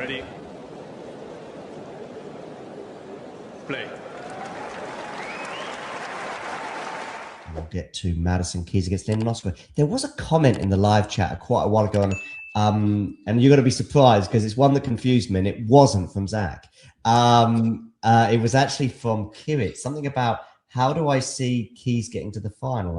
Ready? Play. We'll get to Madison Keys against Linda Noskova. There was a comment in the live chat quite a while ago, and you're going to be surprised because it's one that confused me, and it wasn't from Zach. It was actually from Kirit. Something about how do I see Keys getting to the final?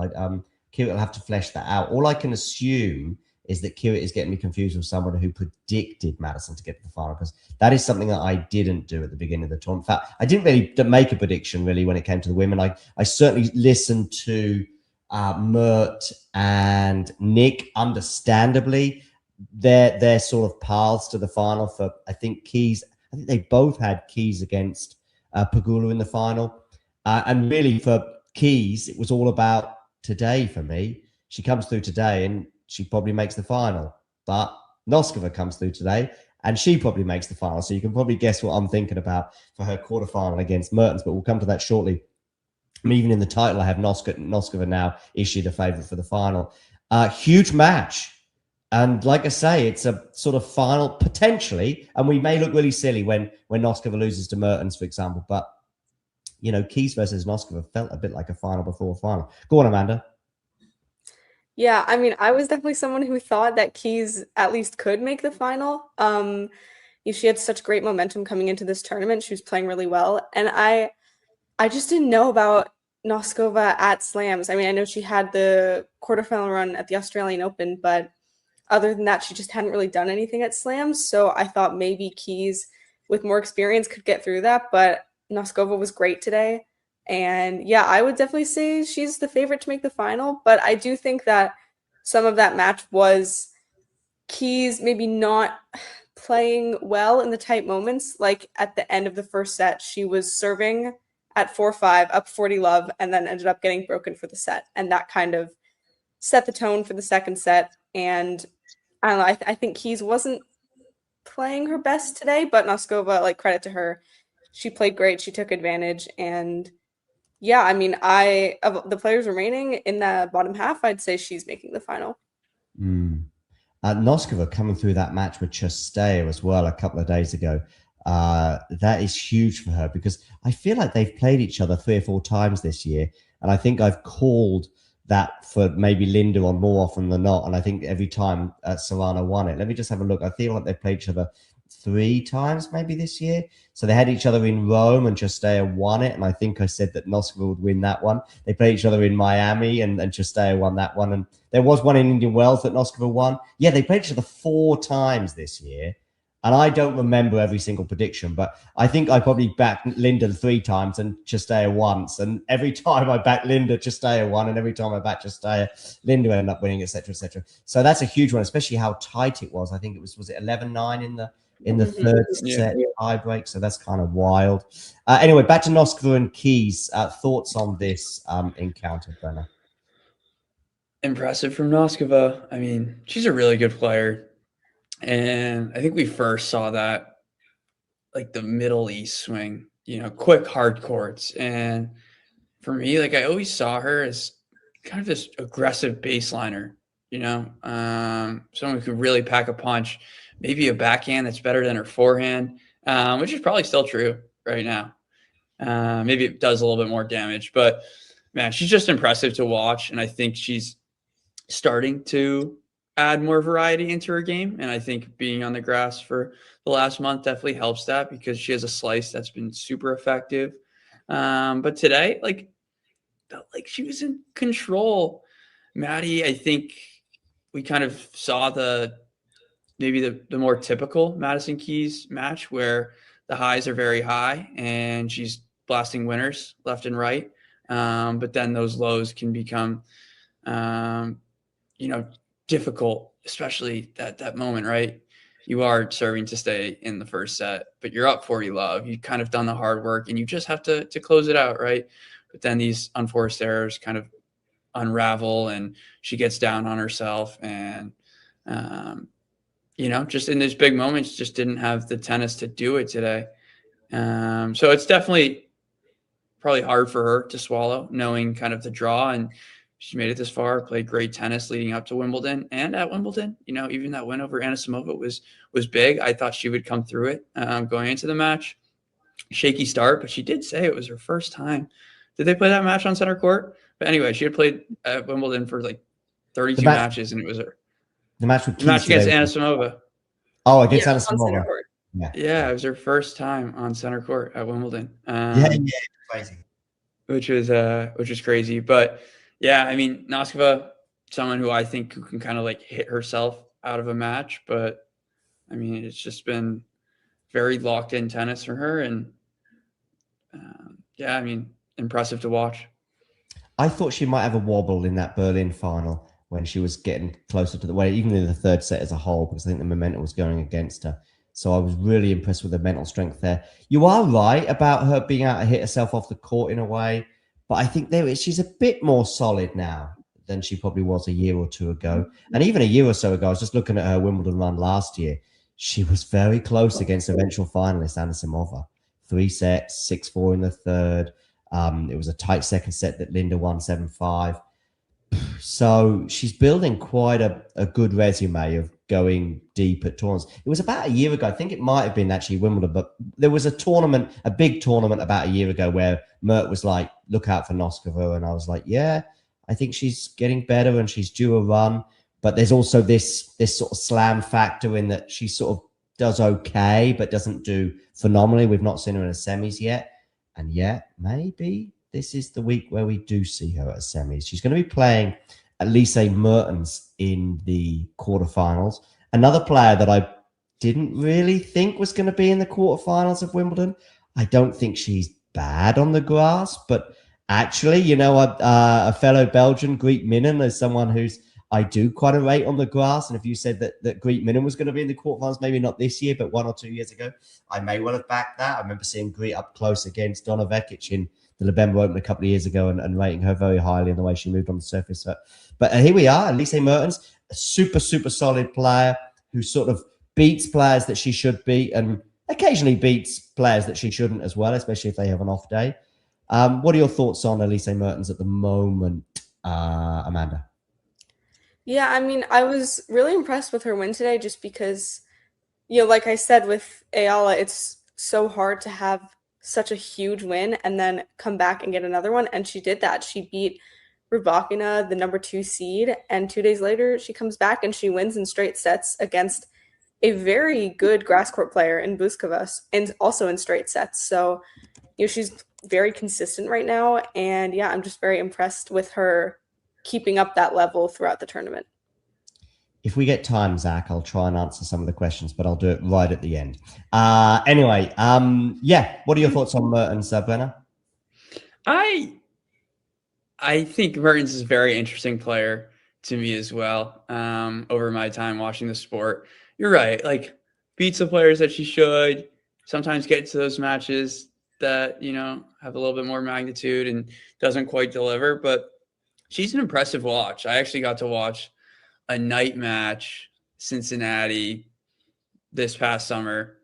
Kirit will have to flesh that out. All I can assume is that Kirit is getting me confused with someone who predicted Madison to get to the final, because that is something that I didn't do at the beginning of the tournament. In fact, I didn't really make a prediction really when it came to the women. I certainly listened to Mert and Nick, understandably, their sort of paths to the final for, I think Keys, I think they both had Keys against Pegula in the final. And really for Keys, it was all about today for me. She comes through today and she probably makes the final. But Noskova comes through today and she probably makes the final. So you can probably guess what I'm thinking about for her quarterfinal against Mertens, but we'll come to that shortly. I mean, even in the title, I have Noskova now issued a favourite for the final. Huge match. And like I say, it's a sort of final potentially, and we may look really silly when Noskova loses to Mertens, for example. But, you know, Keys versus Noskova felt a bit like a final before a final. Go on, Amanda. Yeah, I mean, I was definitely someone who thought that Keys at least could make the final. She had such great momentum coming into this tournament. She was playing really well. And I just didn't know about Noskova at slams. I mean, I know she had the quarterfinal run at the Australian Open, but other than that, she just hadn't really done anything at slams. So I thought maybe Keys with more experience could get through that. But Noskova was great today. And yeah, I would definitely say she's the favorite to make the final. But I do think that some of that match was Keys maybe not playing well in the tight moments. Like at the end of the first set, she was serving at 4-5, up 40 love, and then ended up getting broken for the set. And that kind of set the tone for the second set. And I don't know, I think Keys wasn't playing her best today, but Noskova, like, credit to her. She played great. She took advantage. And yeah, I mean, of the players remaining in the bottom half, I'd say she's making the final. Noskova coming through that match with Chastea as well a couple of days ago. That is huge for her because I feel like they've played each other 3 or 4 times this year. And I think I've called that for maybe Linda on more often than not. And I think every time Solana won it. Let me just have a look. I feel like they've played each other 3 times maybe this year. So they had each other in Rome and Chastea won it. And I think I said that Noskova would win that one. They played each other in Miami and Chastea won that one. And there was one in Indian Wells that Noskova won. Yeah, they played each other 4 times this year. And I don't remember every single prediction, but I think I probably backed Linda 3 times and Chastea once. And every time I backed Linda, Chastea won. And every time I backed Chastea, Linda ended up winning, etc., etc. So that's a huge one, especially how tight it was. I think it was it 11-9 in the third set tie break. So that's kind of wild. Anyway, back to Noskova and Keys. Thoughts on this encounter, Brenna? Impressive from Noskova. I mean, she's a really good player. And I think we first saw that like the Middle East swing, you know, quick hard courts. And for me, like I always saw her as kind of this aggressive baseliner, you know, someone who could really pack a punch, maybe a backhand that's better than her forehand, which is probably still true right now. Maybe it does a little bit more damage, but man, she's just impressive to watch. And I think she's starting to add more variety into her game. And I think being on the grass for the last month definitely helps that because she has a slice that's been super effective. But today, like, felt like she was in control. Maddie, I think we kind of saw maybe the more typical Madison Keys match where the highs are very high and she's blasting winners left and right. But then those lows can become, you know, difficult, especially at that moment, right? You are serving to stay in the first set, but you're up 40 love. You've kind of done the hard work and you just have to close it out, right? But then these unforced errors kind of unravel and she gets down on herself and, you know, just in these big moments, just didn't have the tennis to do it today. So it's definitely probably hard for her to swallow, knowing kind of the draw. And She's made it this far, played great tennis leading up to Wimbledon and at Wimbledon. You know, even that win over Anisimova was big. I thought she would come through it going into the match. Shaky start, but she did say it was her first time. Did they play that match on center court? But anyway, she had played at Wimbledon for like 32 matches, and it was her the match with match against Anisimova. Oh, against Yeah, Anisimova. Yeah, it was her first time on center court at Wimbledon. Yeah, crazy. Which was crazy. But yeah, I mean, Noskova, someone who I think who can kind of like hit herself out of a match, but I mean, it's just been very locked in tennis for her, and yeah, I mean, impressive to watch. I thought she might have a wobble in that Berlin final when she was getting closer to the way, even in the third set as a whole, because I think the momentum was going against her. So I was really impressed with the mental strength there. You are right about her being able to hit herself off the court in a way, but I think she's a bit more solid now than she probably was a year or two ago. And even a year or so ago, I was just looking at her Wimbledon run last year. She was very close against eventual finalist Anisimova. 3 sets, 6-4 in the third. It was a tight second set that Linda won 7-5. So she's building quite a good resume of going deep at tournaments. It was about a year ago. I think it might have been actually Wimbledon, but there was a tournament, a big tournament about a year ago where Mert was like, look out for Noskova. And I was like, yeah, I think she's getting better and she's due a run. But there's also this sort of slam factor in that she sort of does okay, but doesn't do phenomenally. We've not seen her in the semis yet. And yet, maybe this is the week where we do see her at a semis. She's going to be playing Elise Mertens in the quarterfinals. Another player that I didn't really think was going to be in the quarterfinals of Wimbledon. I don't think she's bad on the grass, but actually, you know, a fellow Belgian, Greet Minnen, is someone who's I do quite a rate on the grass. And if you said that Greet Minnen was going to be in the quarterfinals, maybe not this year, but 1 or 2 years ago, I may well have backed that. I remember seeing Greet up close against Donna Vekic in the Lebembo Open a couple of years ago and rating her very highly in the way she moved on the surface. But here we are, Elise Mertens, a super, super solid player who sort of beats players that she should beat and occasionally beats players that she shouldn't as well, especially if they have an off day. What are your thoughts on Elise Mertens at the moment, Amanda? Yeah, I mean, I was really impressed with her win today just because, you know, like I said with Ayala, it's so hard to have such a huge win and then come back and get another one. And she did that. She beat Rybakina, the number 2 seed, and 2 days later she comes back and she wins in straight sets against a very good grass court player in Bouzkova and also in straight sets. So, you know, she's very consistent right now. And yeah, I'm just very impressed with her keeping up that level throughout the tournament. If we get time, Zach, I'll try and answer some of the questions, but I'll do it right at the end. Anyway, yeah, what are your thoughts on Mertens, Brenna? I think Mertens is a very interesting player to me as well. Over my time watching the sport, you're right. Like, beats the players that she should. Sometimes get to those matches that, you know, have a little bit more magnitude and doesn't quite deliver, but she's an impressive watch. I actually got to watch a night match, Cincinnati, this past summer.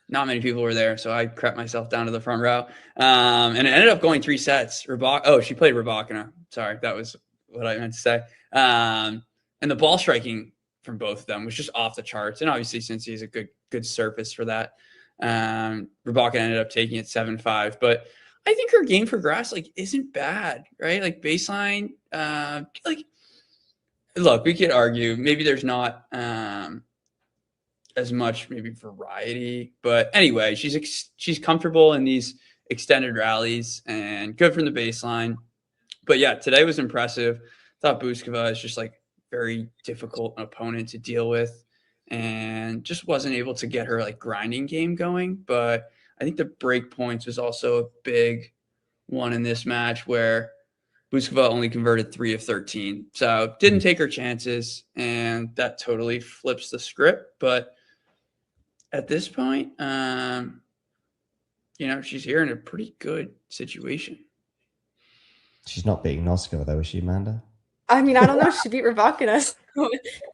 Not many people were there, so I crept myself down to the front row. And it ended up going 3 sets. She played Rybakina. Sorry, that was what I meant to say. And the ball striking from both of them was just off the charts. And obviously, since he's a good surface for that, Rybakina ended up taking it 7-5. But I think her game for grass isn't bad, right? Like baseline, look, we could argue maybe there's not as much maybe variety, but anyway, she's comfortable in these extended rallies and good from the baseline. But yeah, today was impressive. Thought Bouzkova is just very difficult opponent to deal with, and just wasn't able to get her grinding game going. But I think the break points was also a big one in this match where Bouzkova only converted 3 of 13. So didn't take her chances, and that totally flips the script. But at this point, she's here in a pretty good situation. She's not beating Noskova, though, is she, Amanda? I mean, I don't know. She beat Rybakina.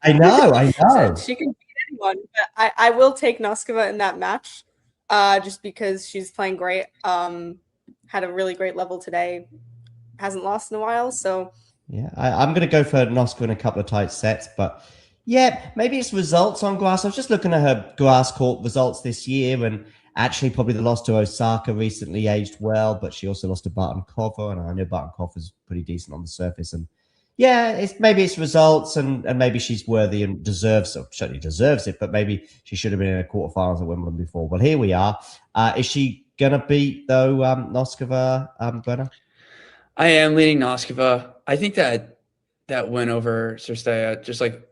I know. She can beat anyone. But I will take Noskova in that match just because she's playing great. Had a really great level today. Hasn't lost in a while. So, Yeah, I'm going to go for Noskova in a couple of tight sets, but yeah, maybe it's results on grass. I was just looking at her grass court results this year, and actually probably the loss to Osaka recently aged well, but she also lost to Bartonkova, and I know Bartonkova's pretty decent on the surface. And yeah, maybe it's results, and maybe she's worthy and deserves it. Certainly deserves it, but maybe she should have been in a quarterfinals at Wimbledon before. Well, here we are. Is she gonna beat though Noskova, Brenna? I am leaning Noskova. I think that win over Cirstea, just like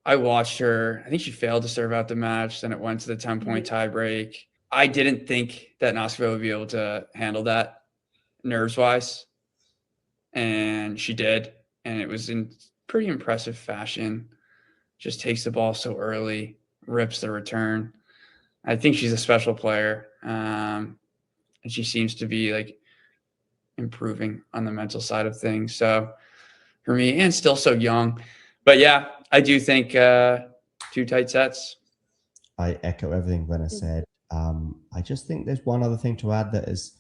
I watched her, I think she failed to serve out the match. Then it went to the 10-point tie break. I didn't think that Noskova would be able to handle that nerves-wise. And she did. And it was in pretty impressive fashion. Just takes the ball so early, rips the return. I think she's a special player. And she seems to be like improving on the mental side of things. So for me, and still so young. But yeah, I do think 2 tight sets. I echo everything Brenna said. I just think there's one other thing to add, that is,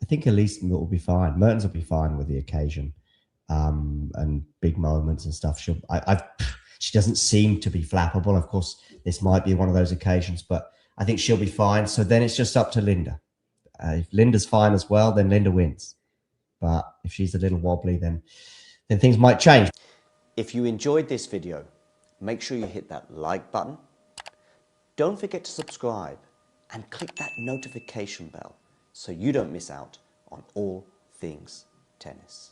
I think Elise will be fine. Mertens will be fine with the occasion and big moments and stuff. She doesn't seem to be flappable. Of course, this might be one of those occasions, but I think she'll be fine. So then it's just up to Linda. If Linda's fine as well, then Linda wins. But if she's a little wobbly, then things might change. If you enjoyed this video, make sure you hit that like button. Don't forget to subscribe and click that notification bell so you don't miss out on all things tennis.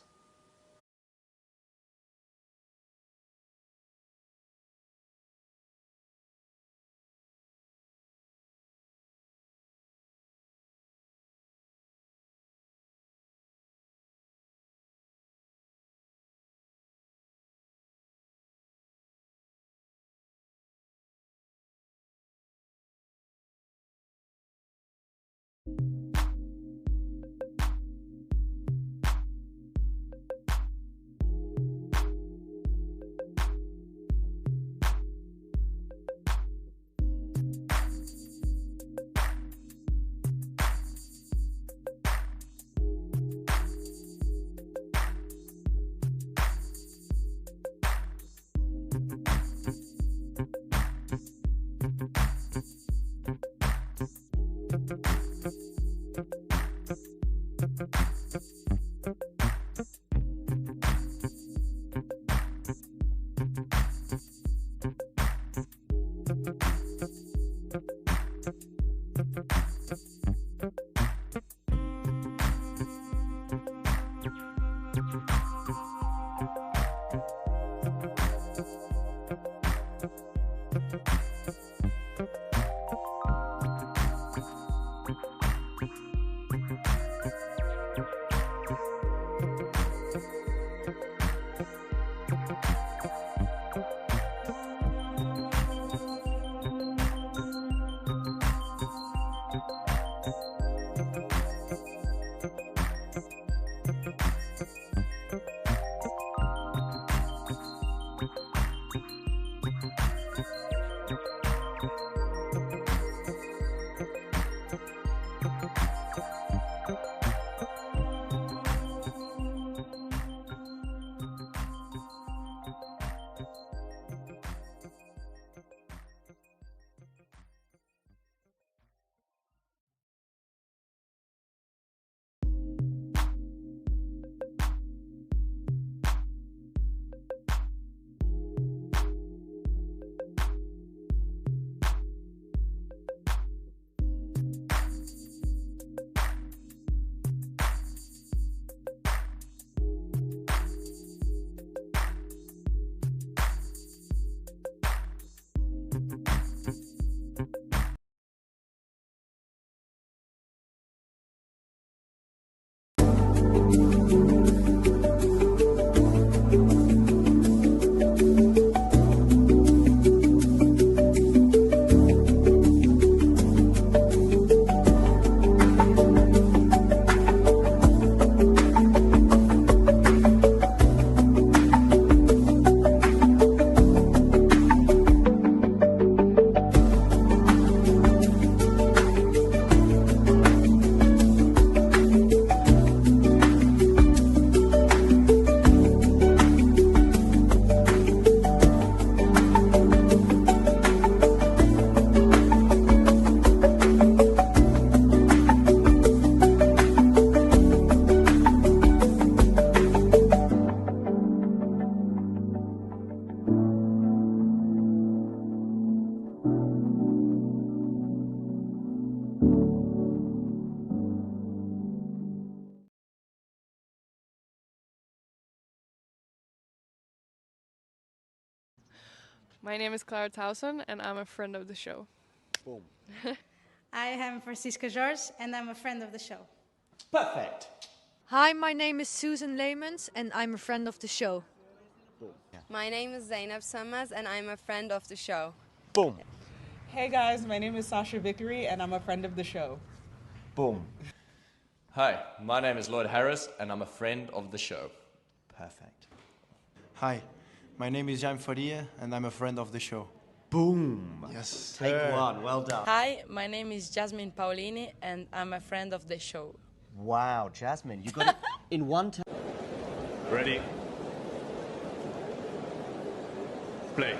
My name is Clara Towson, and I'm a friend of the show. Boom. I am Francisca George, and I'm a friend of the show. Perfect. Hi, my name is Susan Leemans, and I'm a friend of the show. My name is Zainab Sammaz, and I'm a friend of the show. Boom. Hey guys, my name is Sasha Vickery, and I'm a friend of the show. Boom. Hi, my name is Lloyd Harris, and I'm a friend of the show. Perfect. Hi, my name is Jaime Faria, and I'm a friend of the show. Boom. Yes. Take one. Well done. Hi, my name is Jasmine Paulini, and I'm a friend of the show. Wow, Jasmine, you got it in one time. Ready? Play.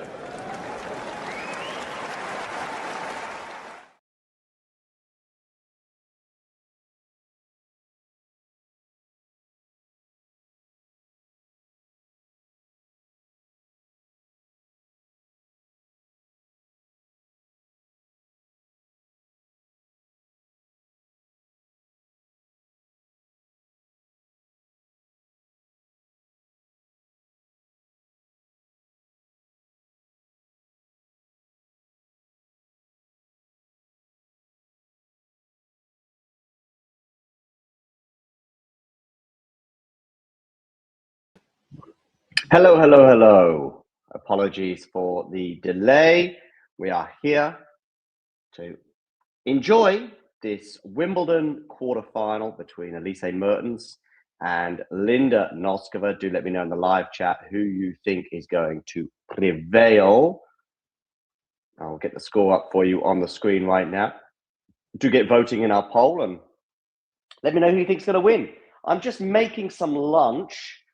Hello, hello, hello. Apologies for the delay. We are here to enjoy this Wimbledon quarterfinal between Elise Mertens and Linda Noskova. Do let me know in the live chat who you think is going to prevail. I'll get the score up for you on the screen right now. Do get voting in our poll and let me know who you think's going to win. I'm just making some lunch,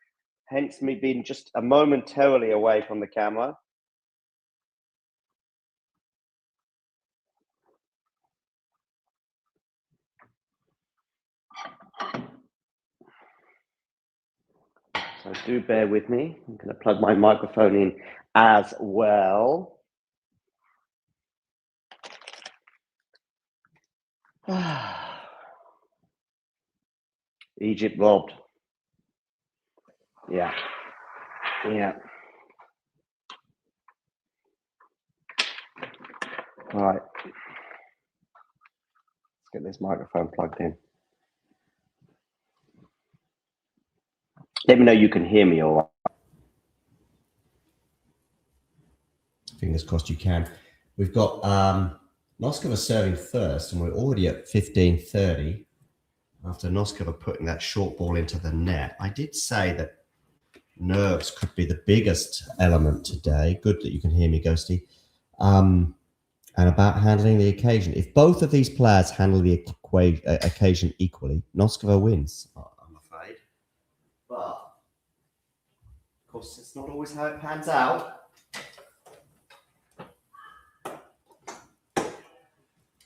hence me being just a momentarily away from the camera. So do bear with me. I'm going to plug my microphone in as well. Egypt robbed. Yeah. Yeah. All right. Let's get this microphone plugged in. Let me know you can hear me all right. Fingers crossed you can. We've got Noskova serving first, and we're already at 15:30 after Noskova putting that short ball into the net. I did say that nerves could be the biggest element today. Good that you can hear me, Ghosty. And about handling the occasion. If both of these players handle the occasion equally, Noskova wins, I'm afraid. But, of course, it's not always how it pans out.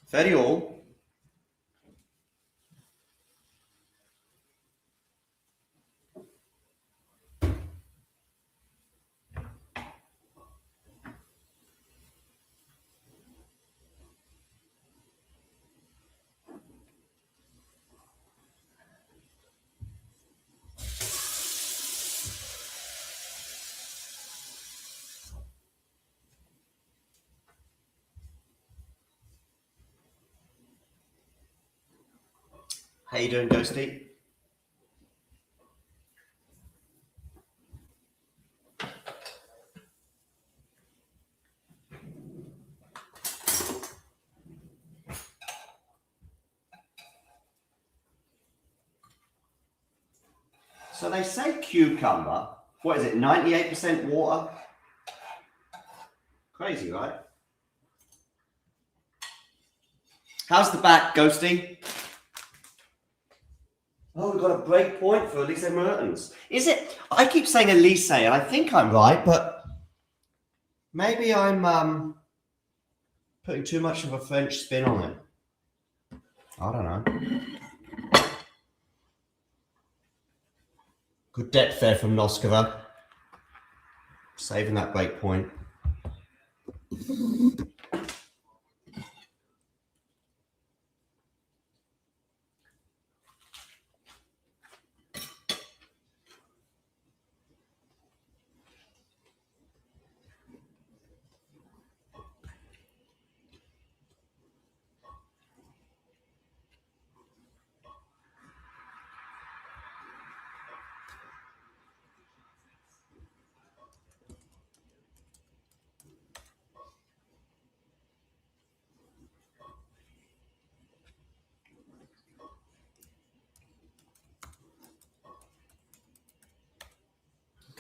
30 all. How you doing, Ghosty? So they say cucumber. What is it, 98% water? Crazy, right? How's the back, Ghosty? Oh, we've got a break point for Elise Mertens. Is it? I keep saying Elise, and I think I'm right, but maybe I'm putting too much of a French spin on it. I don't know. Good depth there from Noskova. Saving that break point.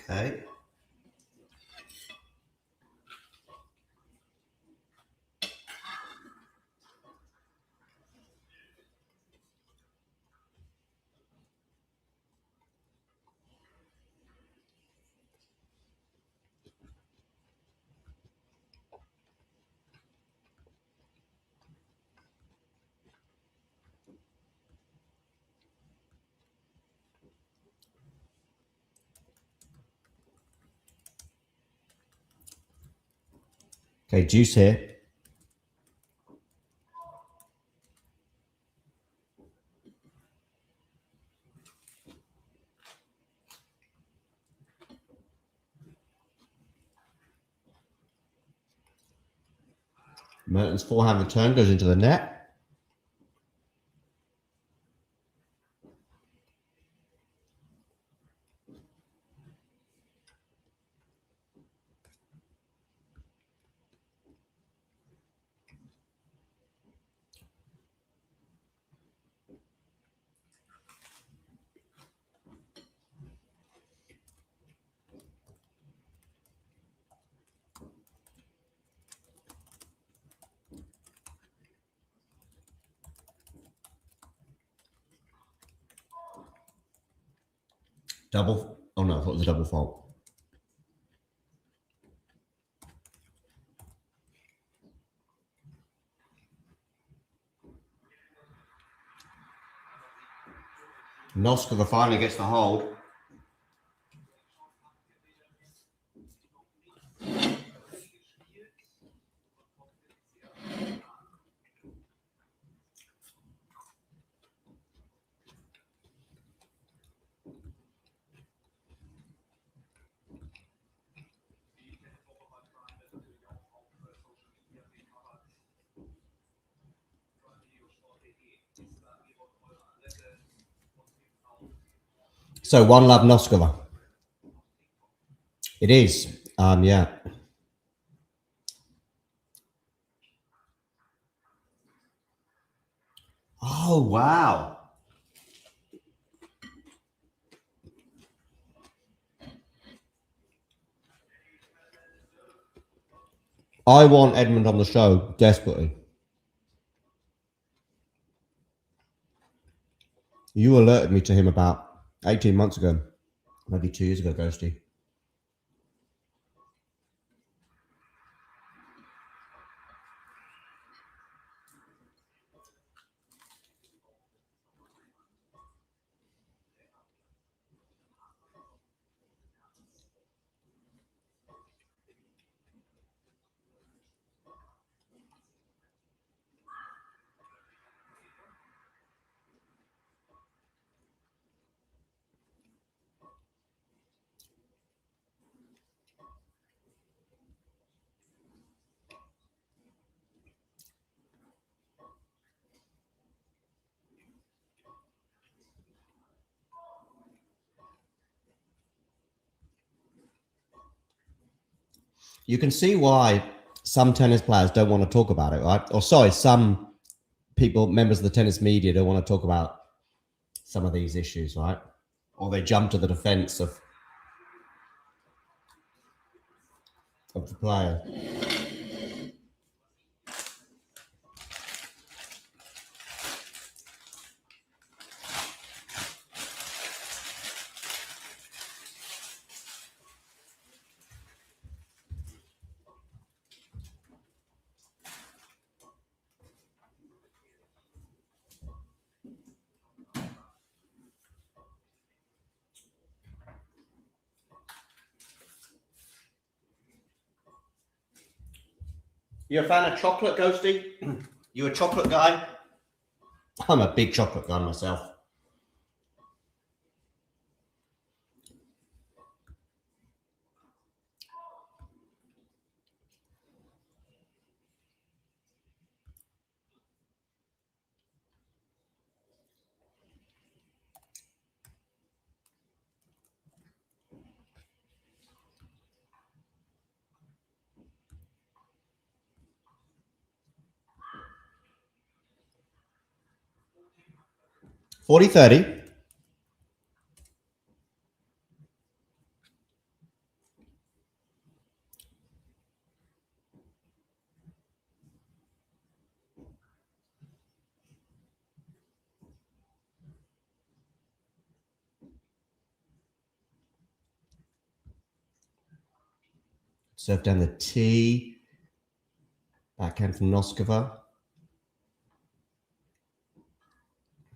Okay. Okay, juice here. Mertens' forehand return goes into the net. Double. Oh no, I thought it was a double fault. Noskova finally gets the hold. So 1-love Noskova. It is. Yeah. Oh wow. I want Edmund on the show desperately. You alerted me to him about 18 months ago. Maybe 2 years ago, Ghosty. You can see why some tennis players don't want to talk about it, right? Or sorry, some people, members of the tennis media, don't want to talk about some of these issues, right? Or they jump to the defense of the player. You a fan of chocolate, Ghosty? You a chocolate guy? I'm a big chocolate guy myself. $40-30. Serve down the tee. Backhand from Noskova.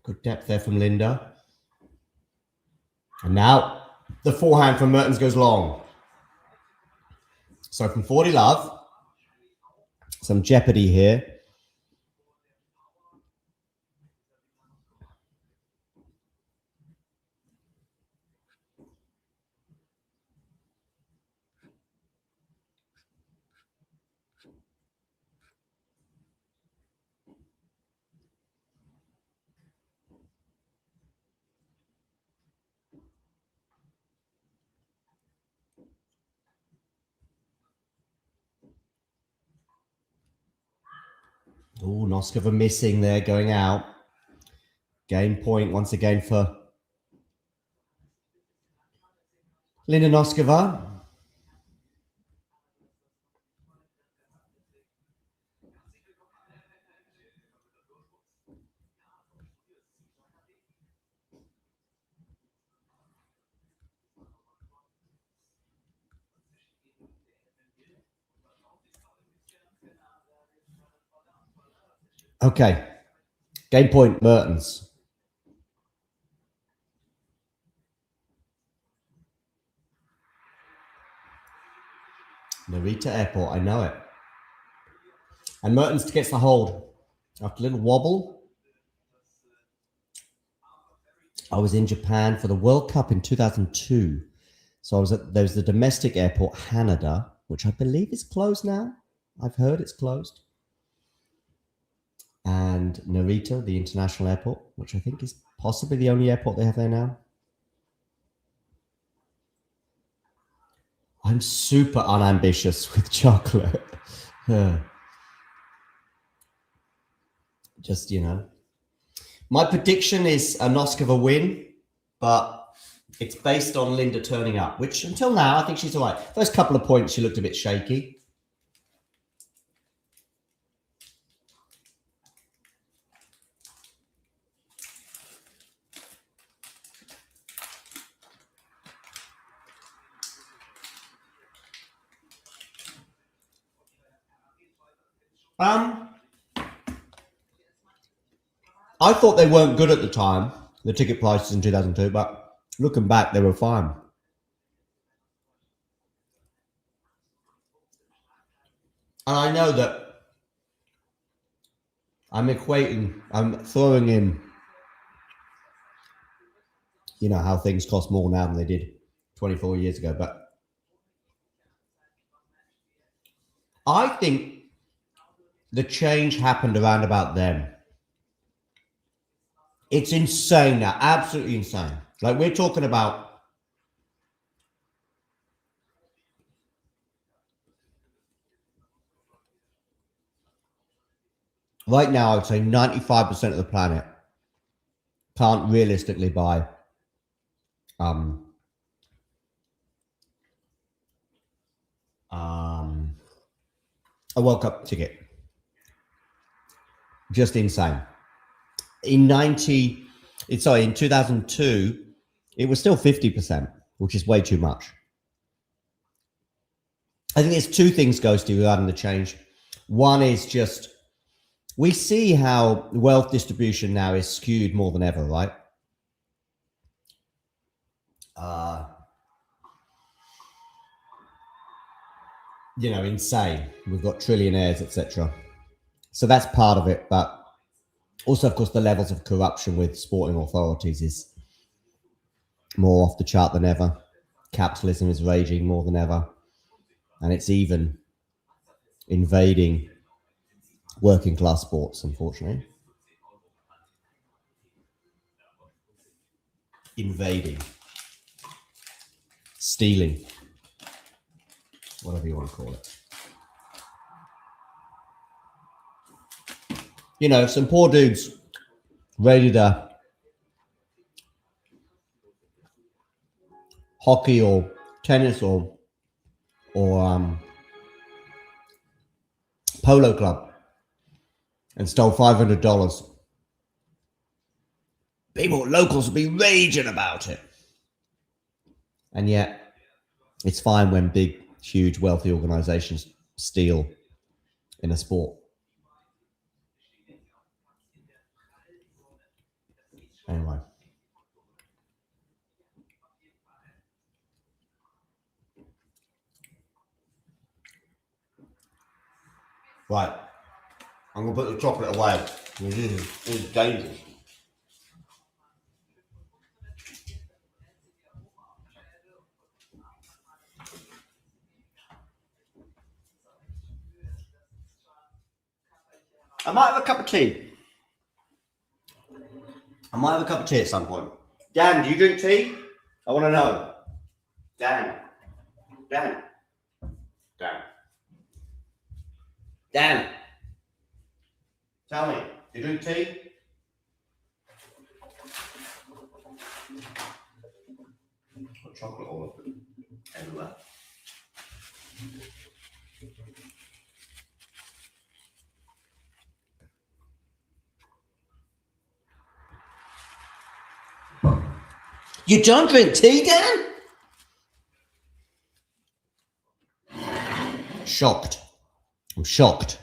Good depth there from Linda. And now the forehand from Mertens goes long. So from 40 love, some jeopardy here. Oh, Noskova missing there, going out. Game point once again for Linda Noskova. Okay, game point, Mertens. Narita Airport, I know it. And Mertens gets the hold. After a little wobble. I was in Japan for the World Cup in 2002. So I was there's the domestic airport, Haneda, which I believe is closed now. I've heard it's closed. And Narita, the international airport, which I think is possibly the only airport they have there now. I'm super unambitious with chocolate. Just, you know. My prediction is a Noskova win, but it's based on Linda turning up, which until now, I think she's all right. First couple of points, she looked a bit shaky. I thought they weren't good at the time, the ticket prices in 2002, but looking back, they were fine. And I know that I'm throwing in, you know, how things cost more now than they did 24 years ago, but I think the change happened around about then. It's insane now, absolutely insane. Like we're talking about right now, I would say 95% of the planet can't realistically buy a World Cup ticket. Just insane. In 2002, it was still 50%, which is way too much. I think there's two things, Ghosty, regarding the change. One is just, we see how wealth distribution now is skewed more than ever, right? You know, insane. We've got trillionaires, etc. So that's part of it, but also, of course, the levels of corruption with sporting authorities is more off the chart than ever. Capitalism is raging more than ever. And it's even invading working class sports, unfortunately. Invading. Stealing. Whatever you want to call it. You know, some poor dudes raided a hockey or tennis or polo club and stole $500. People, locals would be raging about it. And yet, it's fine when big huge wealthy organizations steal in a sport. Anyway. Right. I'm going to put the chocolate away. This is dangerous. I might have a cup of tea. I might have a cup of tea at some point. Dan, do you drink tea? I want to know. Dan. Dan. Dan. Dan. Tell me, do you drink tea? Got chocolate all everywhere. You don't drink tea, Dan? Shocked. I'm shocked.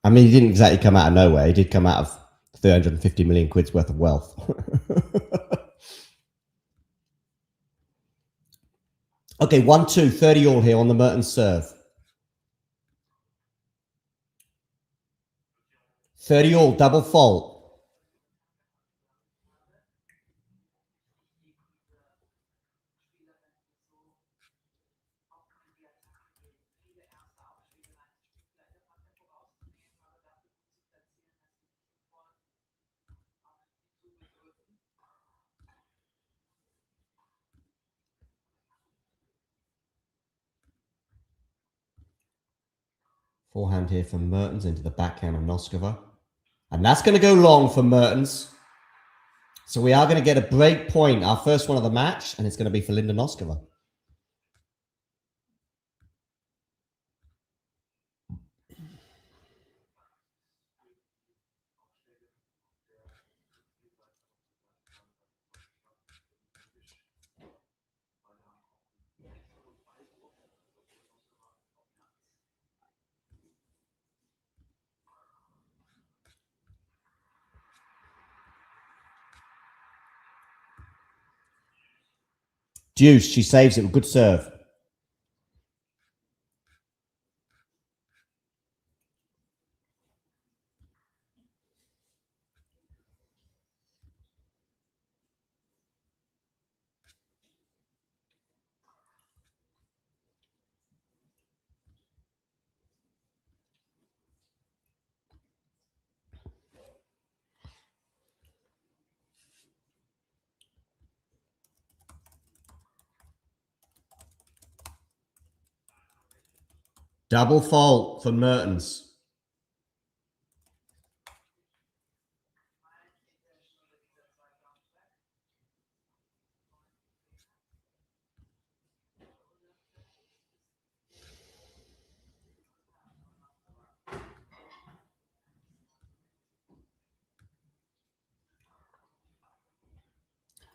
I mean, he didn't exactly come out of nowhere. He did come out of 350 million quid's worth of wealth. Okay, 1-2, 30 all here on the Mertens serve. 30 all, double fault. Forehand here from Mertens into the backhand of Noskova. And that's going to go long for Mertens. So we are going to get a break point, our first one of the match, and it's going to be for Linda Noskova. Deuce, she saves it with good serve. Double fault for Mertens.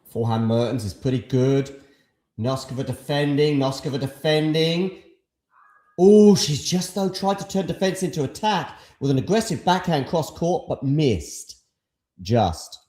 Forehand Mertens is pretty good. Noskova defending. Noskova defending. Oh, she's just, though, tried to turn defense into attack with an aggressive backhand cross court, but missed. Just.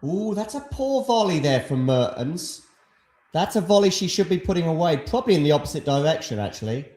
Ooh, that's a poor volley there from Mertens. That's a volley she should be putting away, probably in the opposite direction, actually.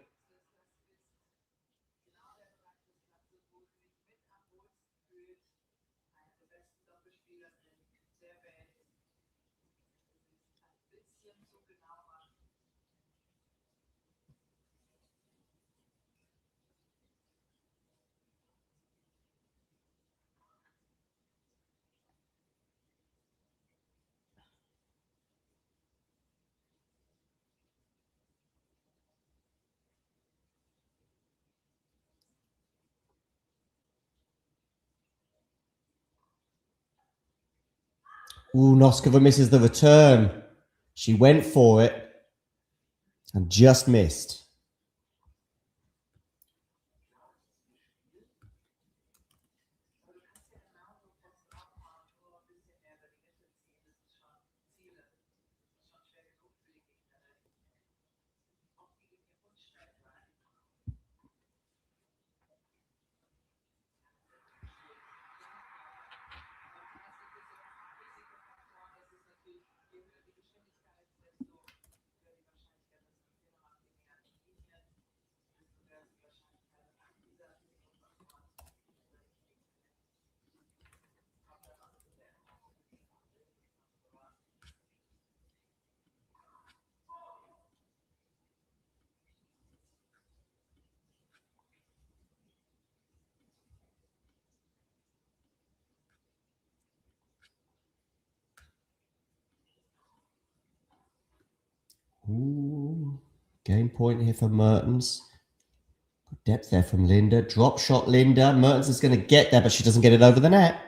Ooh, Noskova misses the return. She went for it and just missed. Ooh, game point here for Mertens. Good depth there from Linda. Drop shot, Linda. Mertens is going to get there, but she doesn't get it over the net.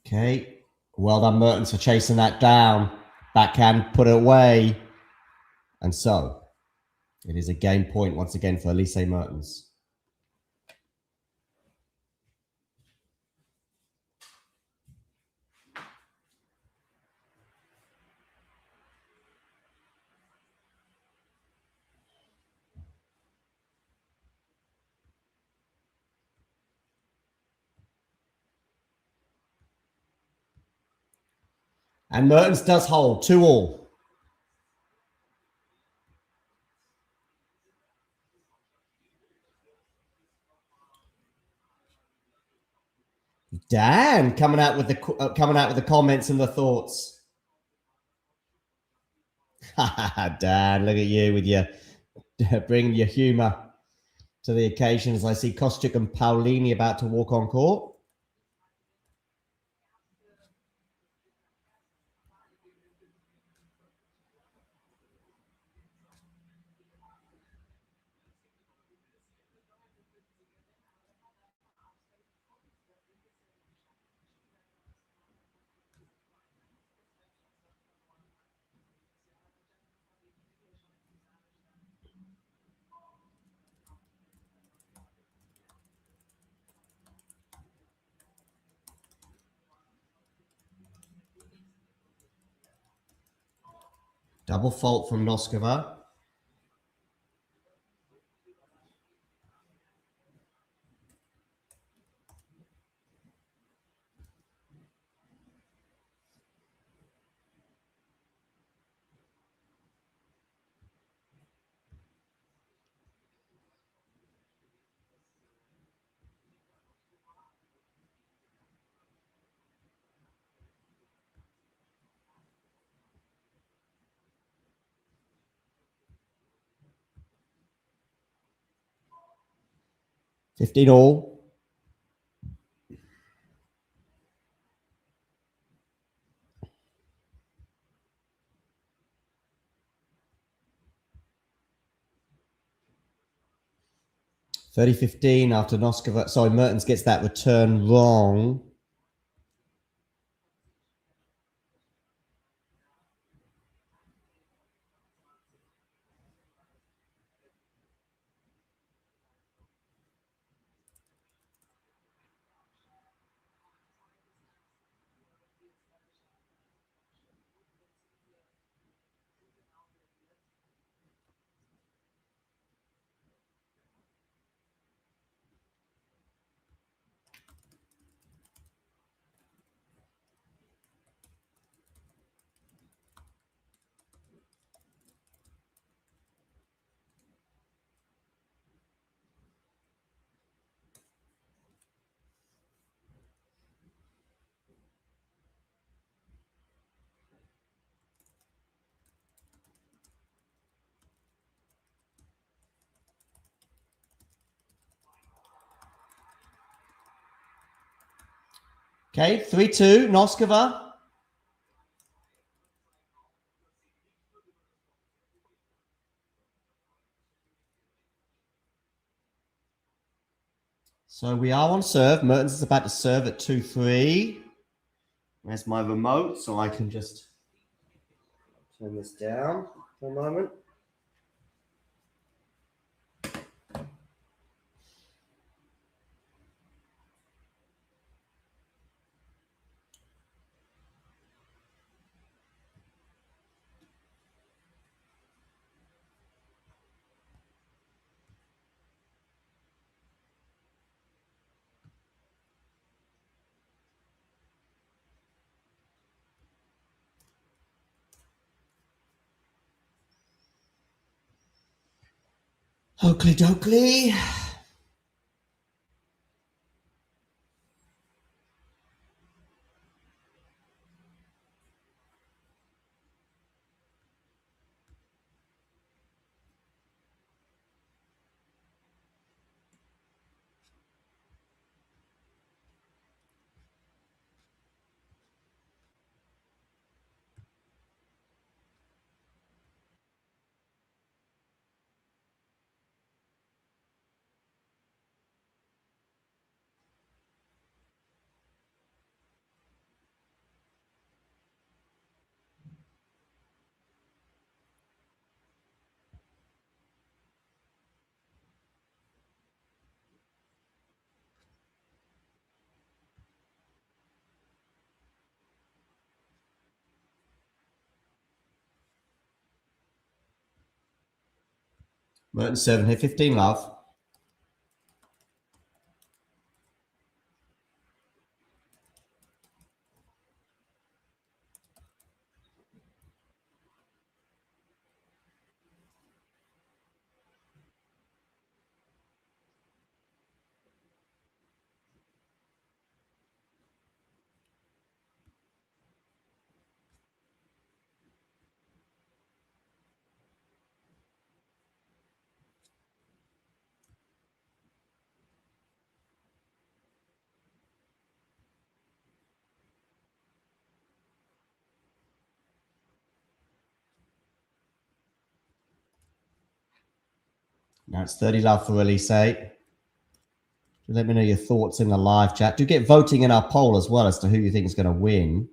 Okay, well done Mertens for chasing that down. Backhand, put it away. And so, it is a game point once again for Elise Mertens. And Mertens does hold 2-all. Dan coming out with the comments and the thoughts. Dan, look at you with your bringing your humour to the occasion as I see Kostyuk and Paulini about to walk on court. Double fault from Noskova. Fifteen all. 30-15 after Noskova. Sorry, Mertens gets that return wrong. Okay, 3-2, Noskova. So we are on serve. Mertens is about to serve at 2-3. There's my remote, so I can just turn this down for a moment. Oakley dokley. Mertens serving here, 15 love. Now it's 30 love for Elise. Let me know your thoughts in the live chat. Do get voting in our poll as well as to who you think is going to win.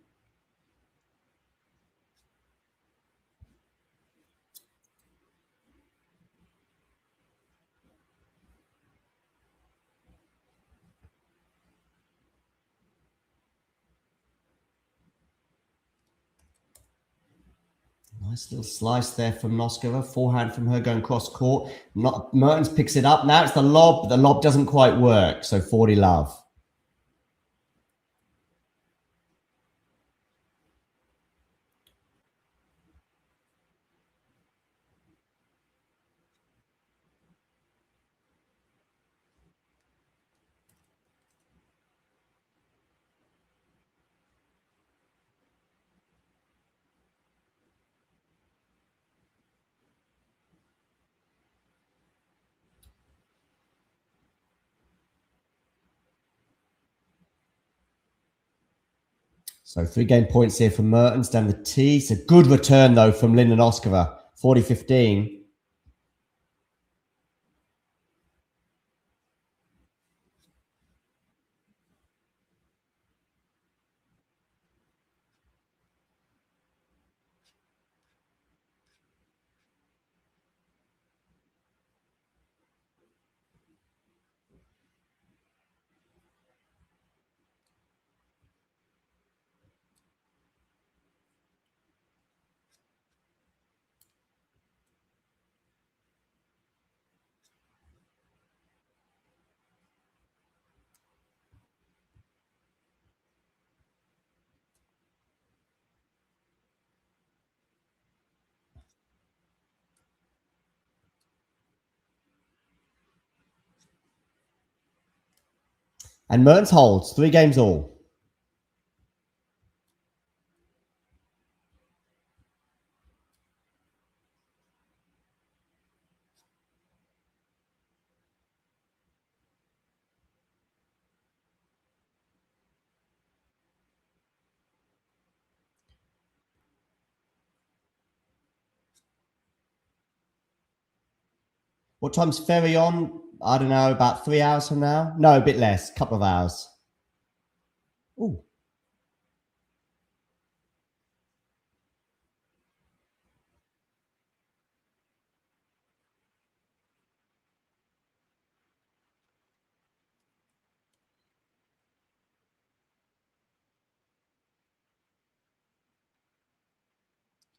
Nice little slice there from Noskova. Forehand from her going cross court. Mertens picks it up. Now it's the lob, but the lob doesn't quite work. So 40 love. So 3 game points here from Mertens down the tee. It's a good return, though, from Linda Noskova. 40-15. And Mertens holds 3 games all. What time's ferry on? I don't know, about 3 hours from now? No, a bit less, couple of hours. Ooh.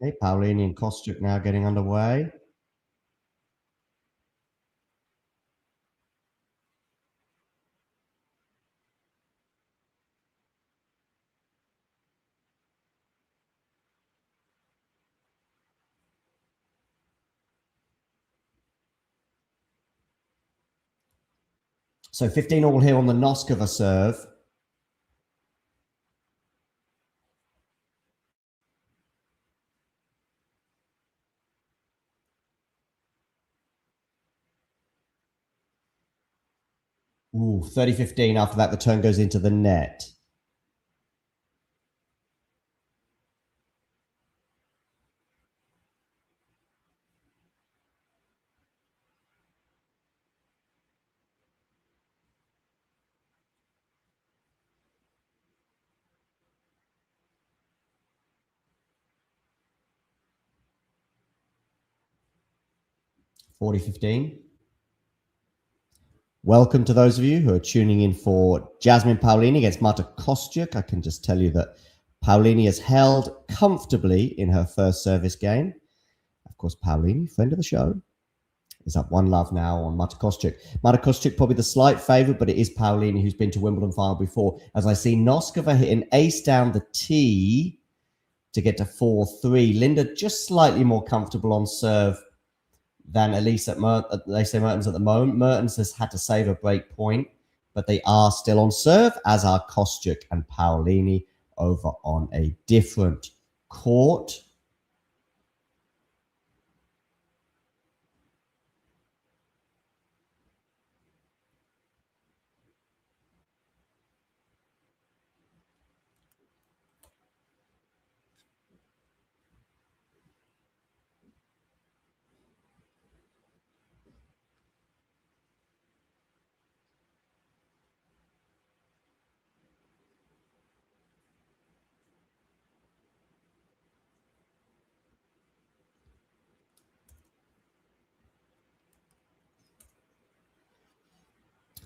Okay, Paolini and Kostyuk now getting underway. So 15 all here on the Noskova serve. Ooh, 30-15. After that, the turn goes into the net. (40-15). Welcome to those of you who are tuning in for Jasmine Paolini against Marta Kostyuk. I can just tell you that Paolini has held comfortably in her first service game. Of course, Paolini, friend of the show, is up 1-love now on Marta Kostyuk. Marta Kostyuk probably the slight favourite, but it is Paolini who's been to Wimbledon final before. As I see Noskova hit an ace down the tee to get to 4-3. Linda just slightly more comfortable on serve than Elise at Mertens at the moment. Mertens has had to save a break point, but they are still on serve, as are Kostyuk and Paolini over on a different court.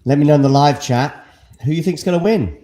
Let me know in the live chat who you think's going to win.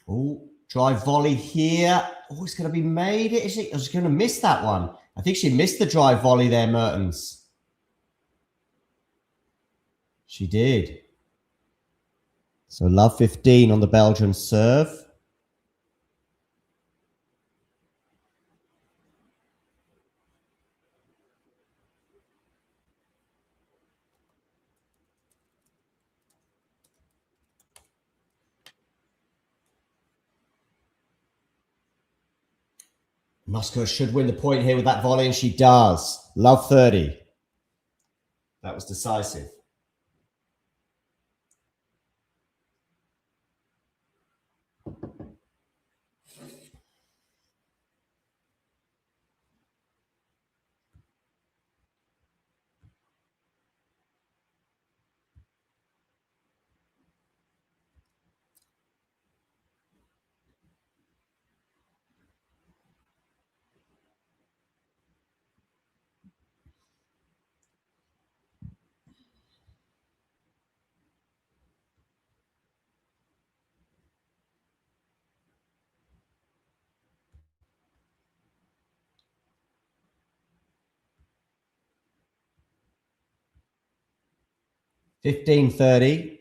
Oh, drive volley here. Oh, it's going to be made. Is it? I was going to miss that one. I think she missed the drive volley there, Mertens. She did. So love 15 on the Belgian serve. Noskova should win the point here with that volley, and she does. Love 30. That was decisive. 15-30.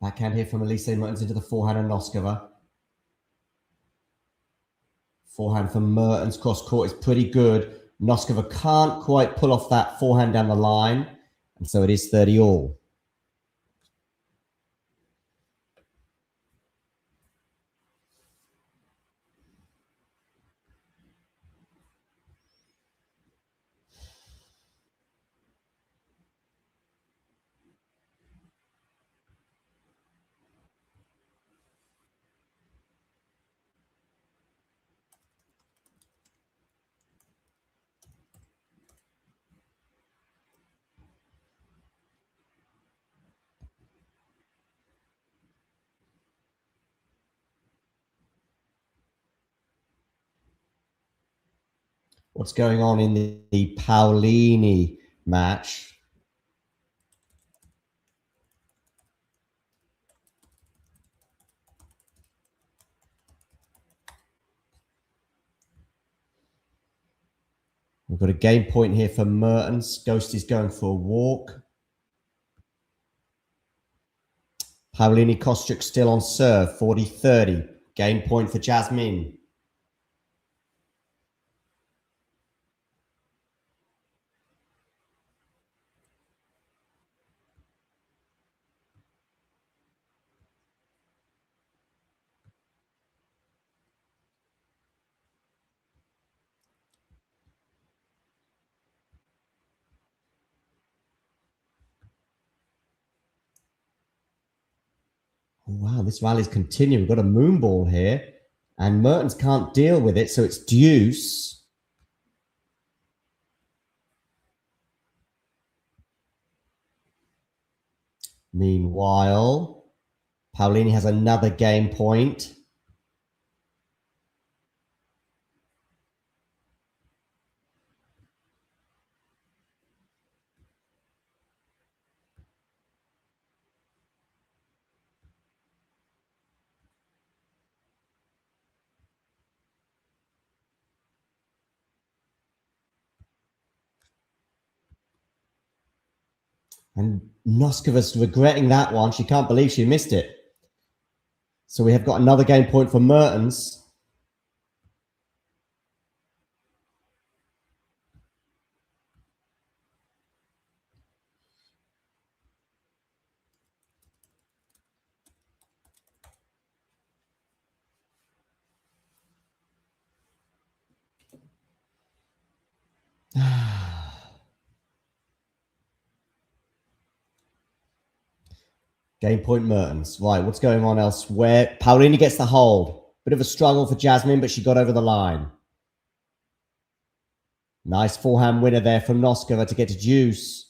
Backhand here from Elise Mertens into the forehand of Noskova. Forehand from Mertens, cross court is pretty good. Noskova can't quite pull off that forehand down the line. And so it is 30 all. What's going on in the Paolini match? We've got a game point here for Mertens. Ghost is going for a walk. Paolini Kostyuk still on serve, 40-30. Game point for Jasmine. Oh, wow, this rally's continuing. We've got a moon ball here, and Mertens can't deal with it, so it's deuce. Meanwhile, Paolini has another game point. And Noskova's regretting that one. She can't believe she missed it. So we have got another game point for Mertens. Game point Mertens. Right, what's going on elsewhere? Paolini gets the hold. Bit of a struggle for Jasmine, but she got over the line. Nice forehand winner there from Noskova to get to deuce.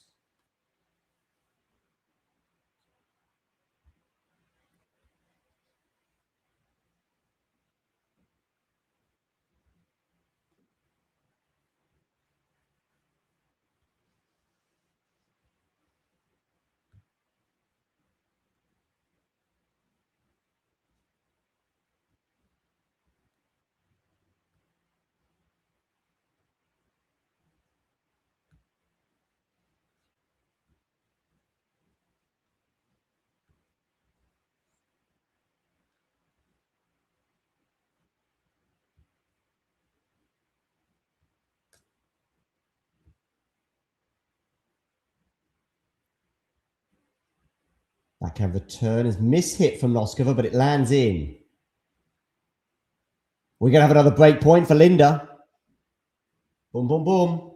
Backhand return is mishit from Noskova, but it lands in. We're going to have another break point for Linda. Boom, boom, boom.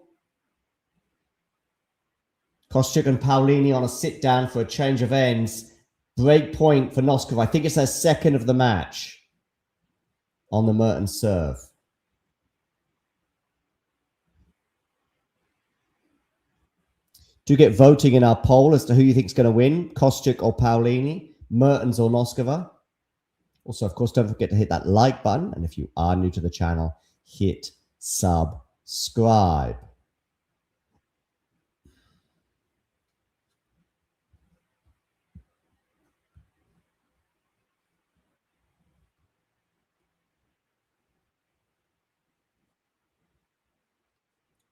Kostyuk and Paolini on a sit down for a change of ends. Break point for Noskova. I think it's her second of the match on the Mertens serve. Do get voting in our poll as to who you think is going to win, Kostyuk or Paulini, Mertens or Noskova. Also, of course, don't forget to hit that like button. And if you are new to the channel, hit subscribe.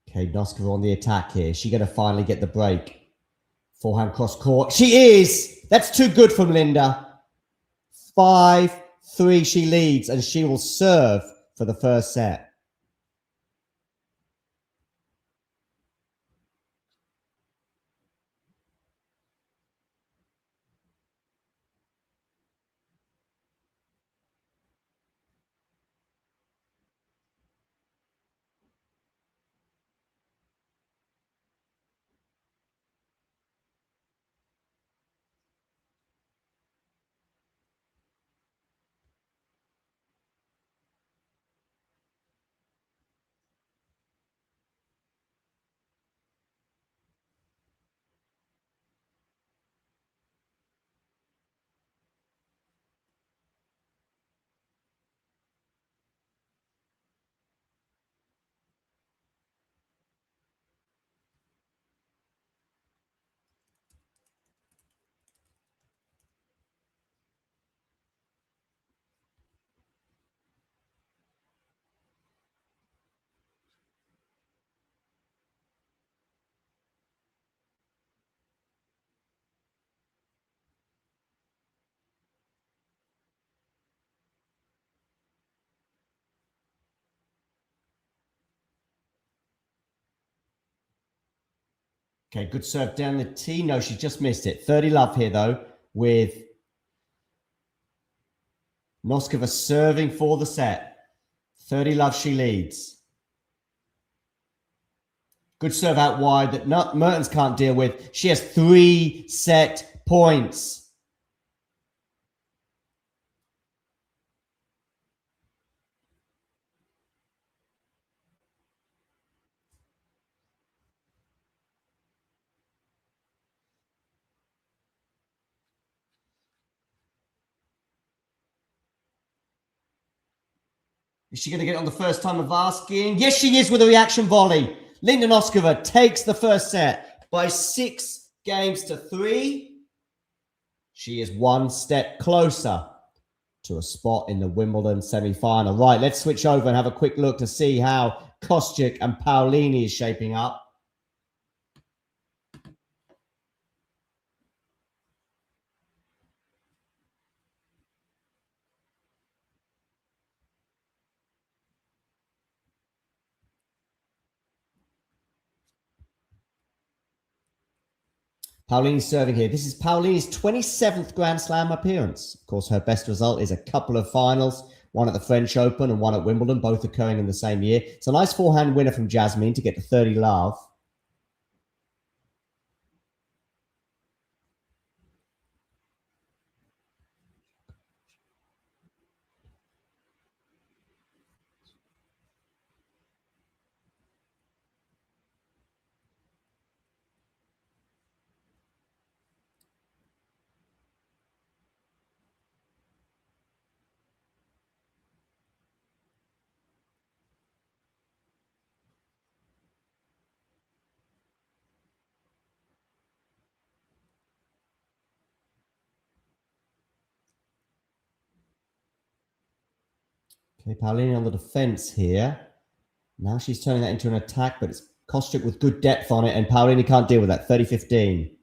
Okay, Noskova on the attack here. Is she going to finally get the break? Forehand cross court. She is! That's too good from Linda. 5-3 she leads, and she will serve for the first set. Okay, good serve down the tee. No, she just missed it. 30 love here, though, with Noskova serving for the set. 30 love she leads. Good serve out wide that Mertens can't deal with. She has 3 set points. Is she going to get it on the first time of asking? Yes, she is with a reaction volley. Linda Noskova takes the first set by 6-3. She is 1 step closer to a spot in the Wimbledon semi-final. Right, let's switch over and have a quick look to see how Kostyuk and Paulini is shaping up. Paulini's serving here. This is Paulini's 27th Grand Slam appearance. Of course, her best result is a couple of finals, one at the French Open and one at Wimbledon, both occurring in the same year. It's a nice forehand winner from Jasmine to get to 30 love. Okay, Paulini on the defense here. Now she's turning that into an attack, but it's Kostyuk with good depth on it, and Paulini can't deal with that. 30-15.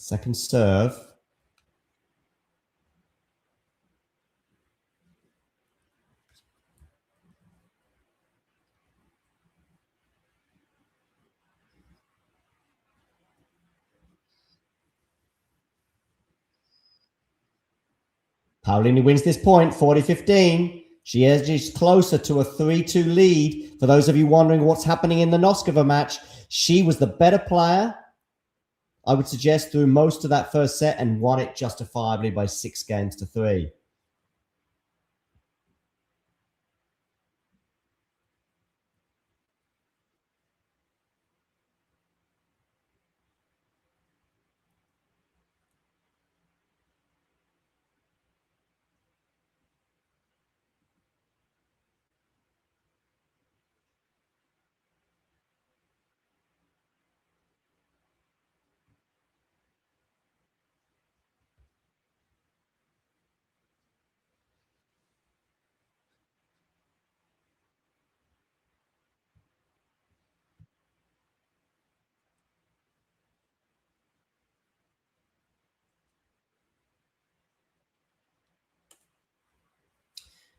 Second serve. Paolini wins this point, 40-15. She edges closer to a 3-2 lead. For those of you wondering what's happening in the Noskova match, she was the better player, I would suggest, through most of that first set and won it justifiably by 6-3.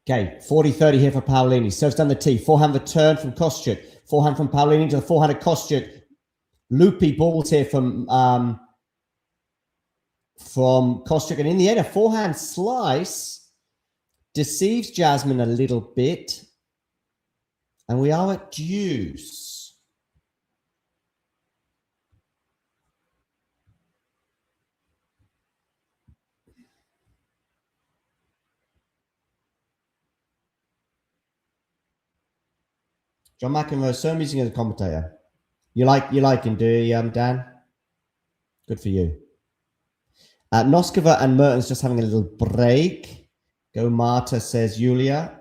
Okay, 40-30 here for Paolini. Serves down the tee. Forehand return from Kostyuk. Forehand from Paolini to the forehand of Kostyuk. Loopy balls here from Kostyuk. And in the end, a forehand slice deceives Jasmine a little bit. And we are at deuce. John McEnroe, so amusing as a commentator. You like him, do you, Dan? Good for you. Noskova and Mertens just having a little break. Go Marta, says Julia.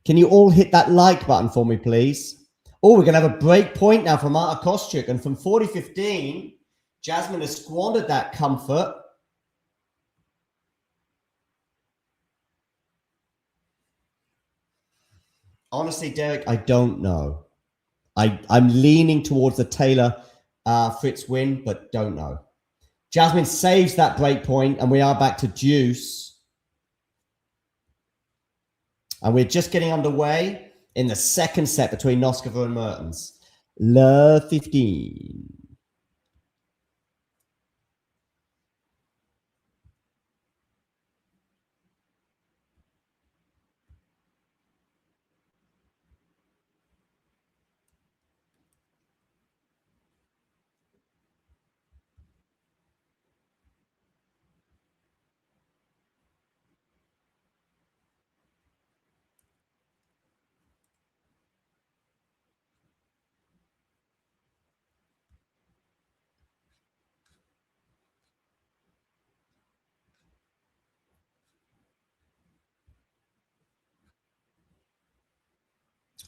Can you all hit that like button for me, please? Oh, we're going to have a break point now for Marta Kostyuk. And from 40-15, Jasmine has squandered that comfort. Honestly, Derek, I don't know. I'm leaning towards the Taylor Fritz win, but don't know. Jasmine saves that break point, and we are back to deuce. And we're just getting underway in the second set between Noskova and Mertens. Love 15.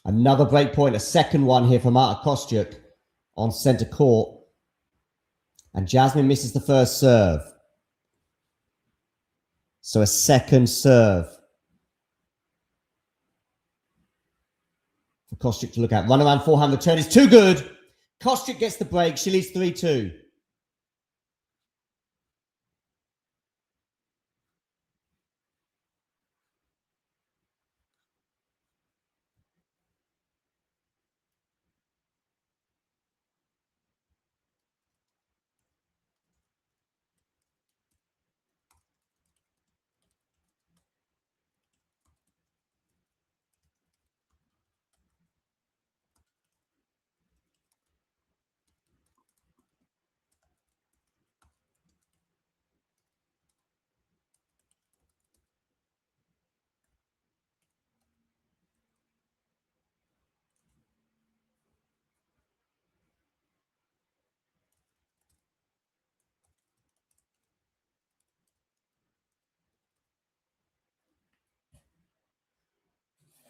Another break point, a second one here for Marta Kostyuk on center court. And Jasmine misses the first serve. So a second serve for Kostyuk to look at. Run around forehand, the turn is too good. Kostyuk gets the break. She leads 3-2.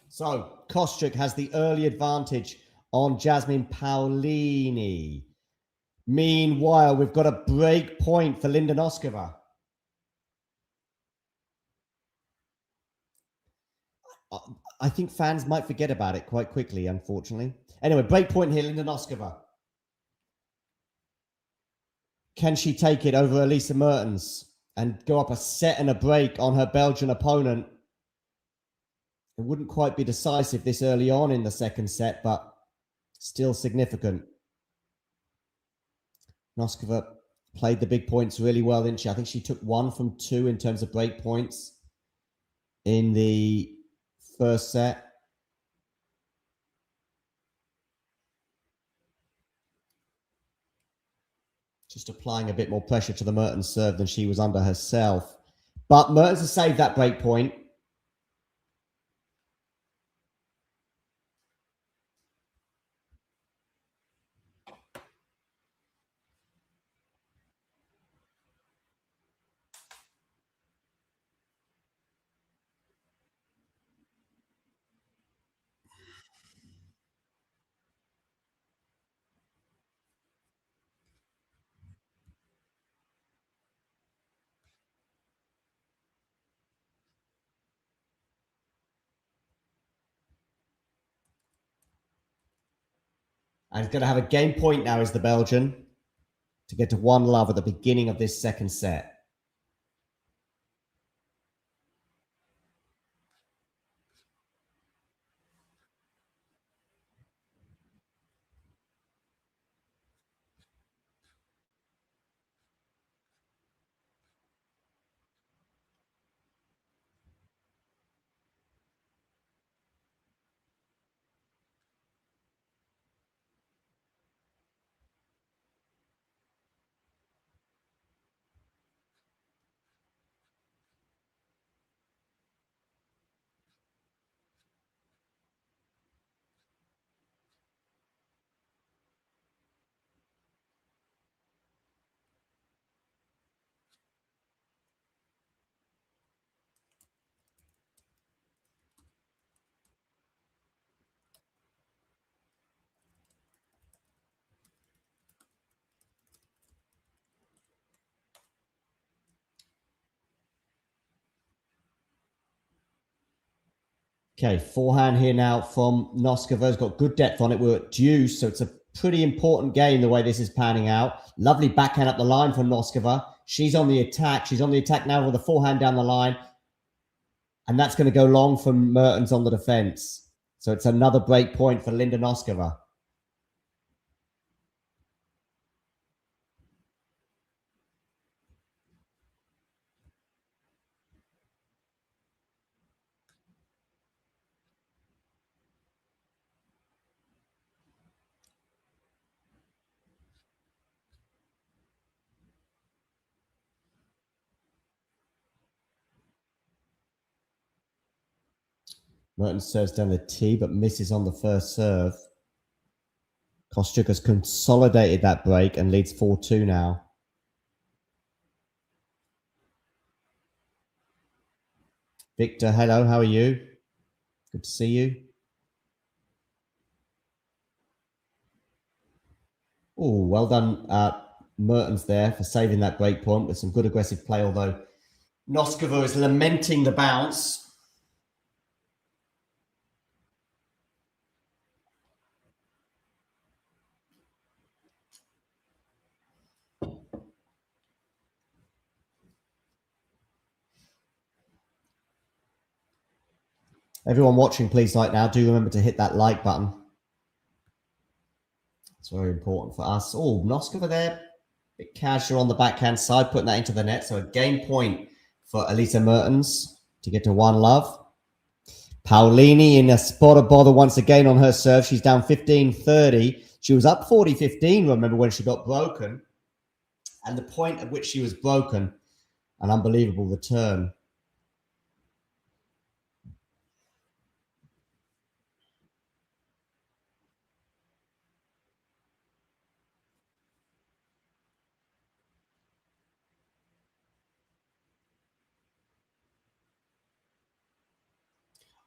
So Kostyuk has the early advantage on Jasmine Paolini. Meanwhile, we've got a break point for Linda Noskova. I think fans might forget about it quite quickly, unfortunately. Anyway, break point here, Linda Noskova. Can she take it over Elise Mertens and go up a set and a break on her Belgian opponent? It wouldn't quite be decisive this early on in the second set, but still significant. Noskova played the big points really well, didn't she? I think she took 1 from 2 in terms of break points in the first set. Just applying a bit more pressure to the Mertens serve than she was under herself. But Mertens has saved that break point. And going to have a game point now is the Belgian to get to 1-love at the beginning of this second set. Okay, forehand here now from Noskova. Has got good depth on it. We're at deuce, so it's a pretty important game the way this is panning out. Lovely backhand up the line from Noskova. She's on the attack. She's on the attack now with a forehand down the line. And that's going to go long from Mertens on the defense. So it's another break point for Linda Noskova. Mertens serves down the tee, but misses on the first serve. Kostyuk has consolidated that break and leads 4-2 now. Victor, hello, how are you? Good to see you. Oh, well done, Mertens there for saving that break point with some good aggressive play, although Noskova is lamenting the bounce. Everyone watching, please, right now, do remember to hit that like button. It's very important for us. Oh, Noskova there. A bit casual on the backhand side, putting that into the net. So a game point for Elise Mertens to get to 1-love. Paolini in a spot of bother once again on her serve. She's down 15-30. She was up 40-15, remember, when she got broken. And the point at which she was broken, an unbelievable return.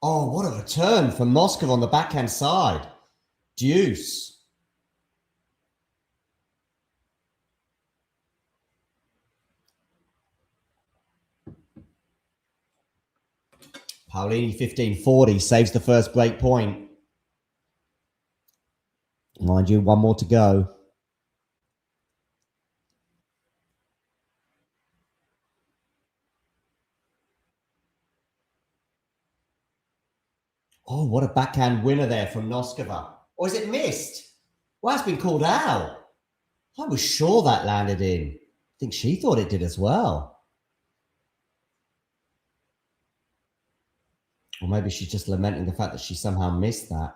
Oh, what a return from Noskova on the backhand side. Deuce. Paolini 15-40 saves the first break point. Mind you, one more to go. Oh, what a backhand winner there from Noskova. Or is it missed? Well, that's been called out. I was sure that landed in. think she thought it did as well. Or maybe she's just lamenting the fact that she somehow missed that.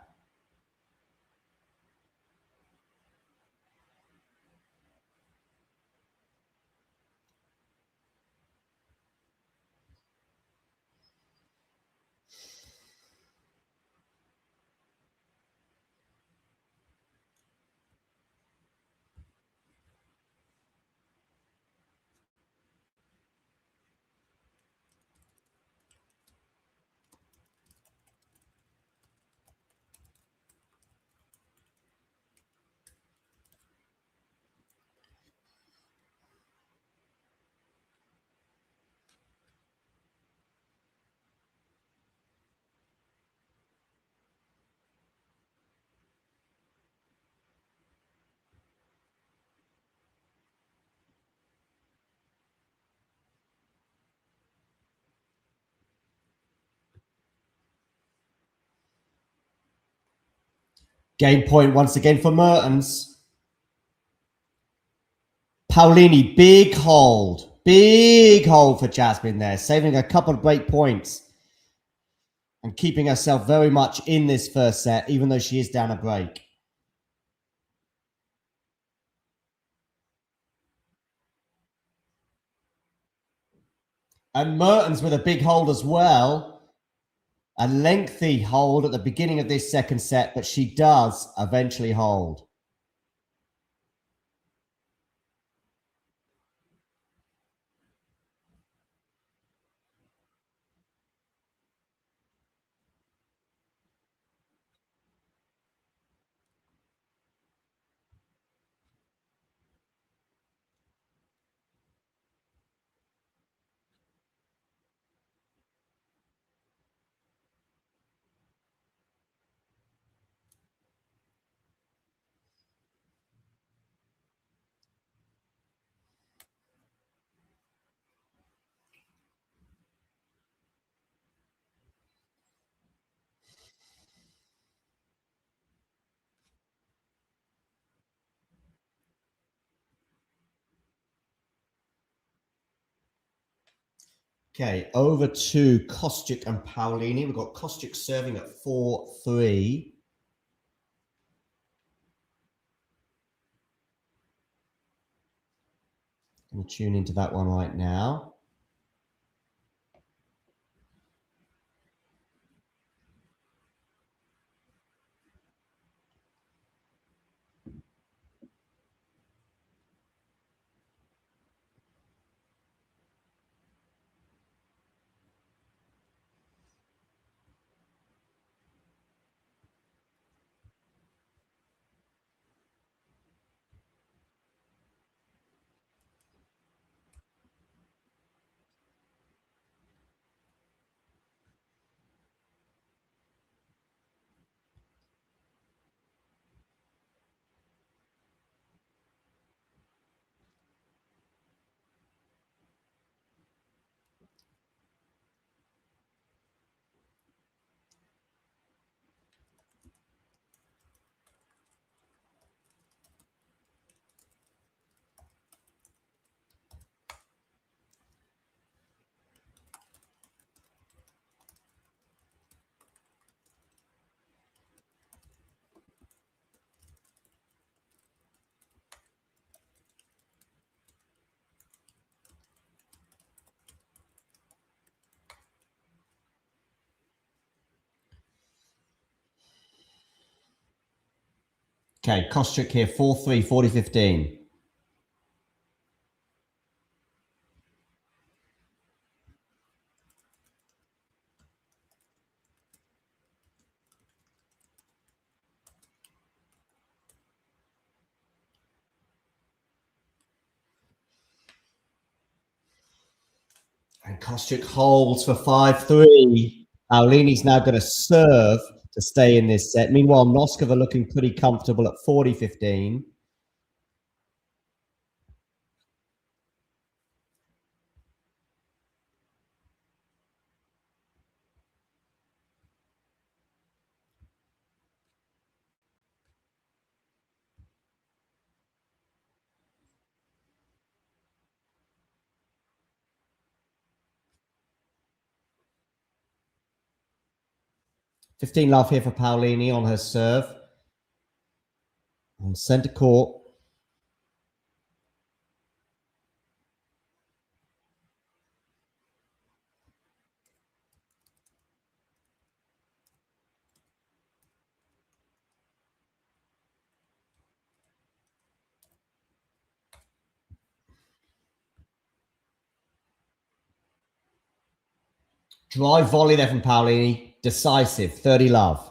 Game point once again for Mertens. Paolini, big hold. Big hold for Jasmine there, saving a couple of break points and keeping herself very much in this first set, even though she is down a break. And Mertens with a big hold as well. A lengthy hold at the beginning of this second set, but she does eventually hold. Okay, over to Kostyuk and Paolini. We've got Kostyuk serving at 4-3. We'll tune into that one right now. Okay, Kostyuk here, 4-3, 40-15. And Kostyuk holds for 5-3. Paolini's now going to serve to stay in this set. Meanwhile, Noskova looking pretty comfortable at 40-15. 15 love here for Paolini on her serve. On centre court. Drive volley there from Paolini. Decisive. 30 love.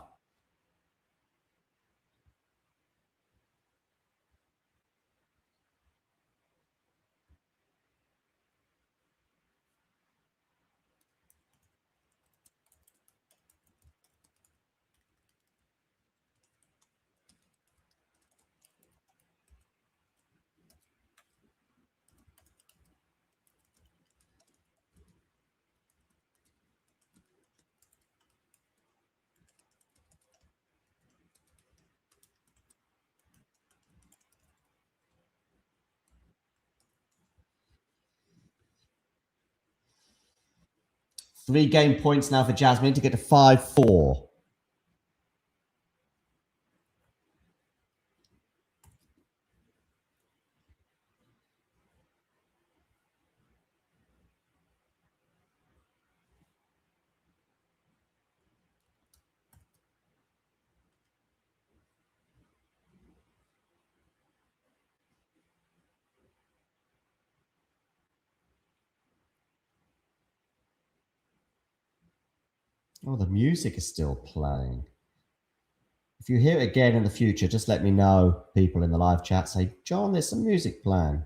Three game points now for Jasmine to get to 5-4. Oh, the music is still playing. If you hear it again in the future, just let me know, people in the live chat. Say, John, there's some music playing.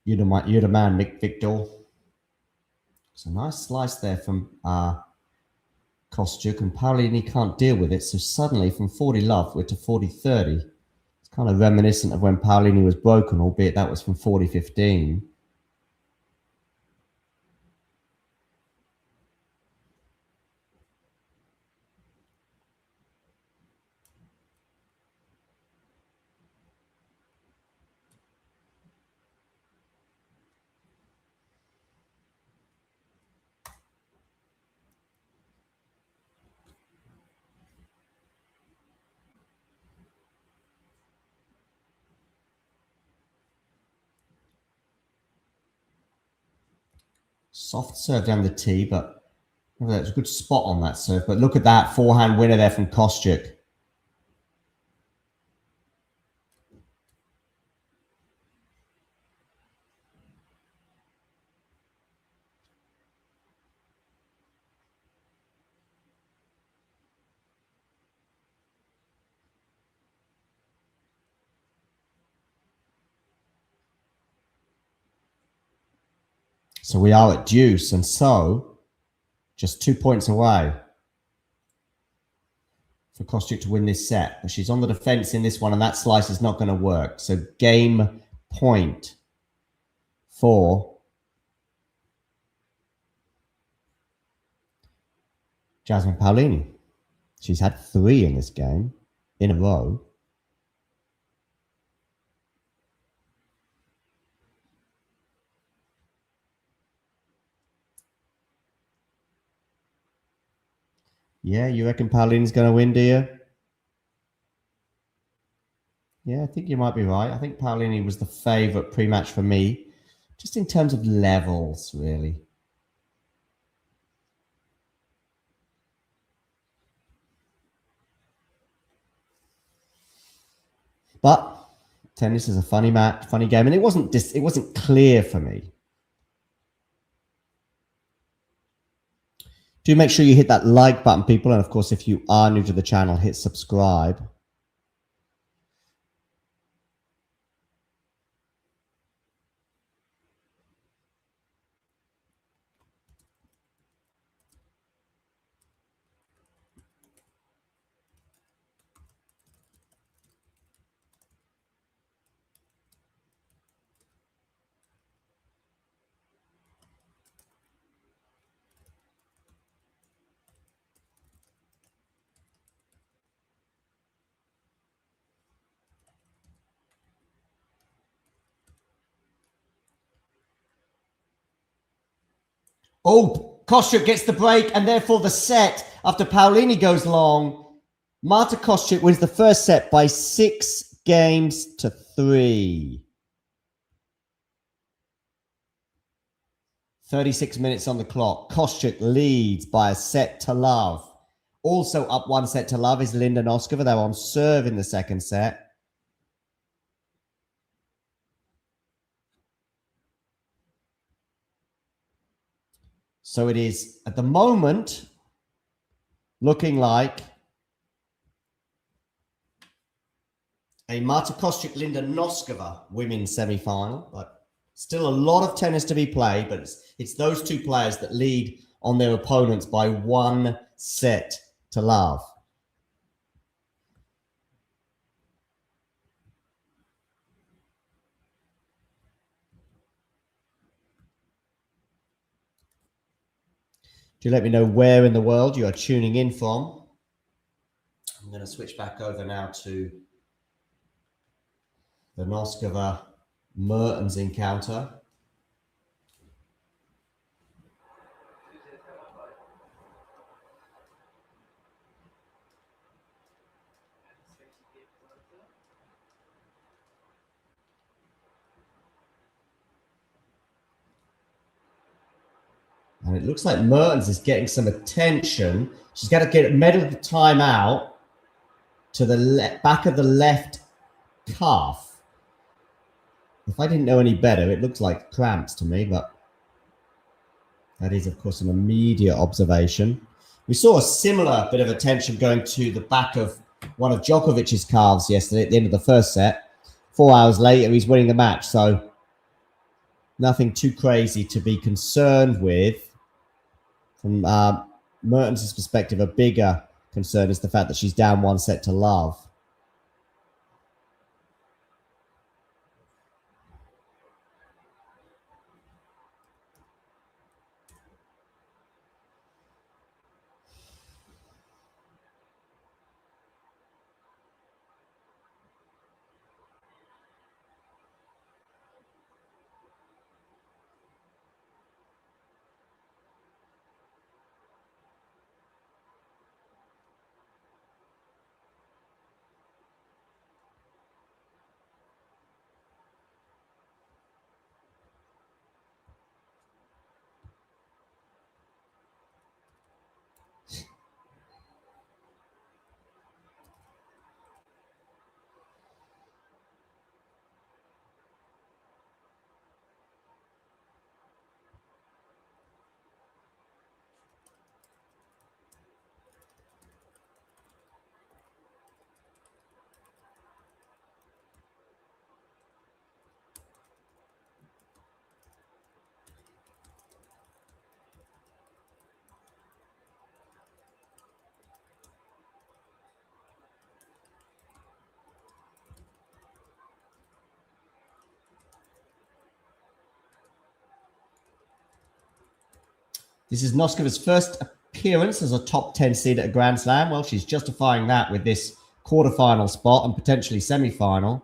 You're the man, Nick Victor. It's a nice slice there from Kostyuk, and Paolini can't deal with it. So suddenly from 40 love, we're to 40-30. It's kind of reminiscent of when Paolini was broken, albeit that was from 40-15. Soft serve down the tee, but there's a good spot on that serve. But look at that forehand winner there from Kostyuk. So we are at deuce, and so just 2 points away for Kostyuk to win this set. But she's on the defense in this one, and that slice is not going to work. So game point for Jasmine Paolini. She's had 3 in this game in a row. Yeah, you reckon Paolini's going to win, do you? Yeah, I think you might be right. I think Paolini was the favourite pre-match for me, just in terms of levels, really. But tennis is a funny match, funny game, and it wasn't clear for me. Do make sure you hit that like button, people, and of course, if you are new to the channel, hit subscribe. Oh, Kostyuk gets the break and therefore the set after Paolini goes long. Marta Kostyuk wins the first set by 6-3. 36 minutes on the clock. Kostyuk leads by a set to love. Also up 1 set to love is Linda Noskova. They're on serve in the second set. So it is, at the moment, looking like a Marta Kostyuk, Linda Noskova women's semi-final. But still a lot of tennis to be played, but it's those two players that lead on their opponents by 1 set to love. Do let me know where in the world you are tuning in from. I'm going to switch back over now to the Noskova Mertens encounter. And it looks like Mertens is getting some attention. She's got to get medical time out to the back of the left calf. If I didn't know any better, it looks like cramps to me, but that is, of course, an immediate observation. We saw a similar bit of attention going to the back of one of Djokovic's calves yesterday at the end of the first set. 4 hours later, he's winning the match, so nothing too crazy to be concerned with. From Mertens' perspective, a bigger concern is the fact that she's down 1 set to love. This is Noskova's first appearance as a top 10 seed at a Grand Slam. Well, she's justifying that with this quarterfinal spot and potentially semi-final.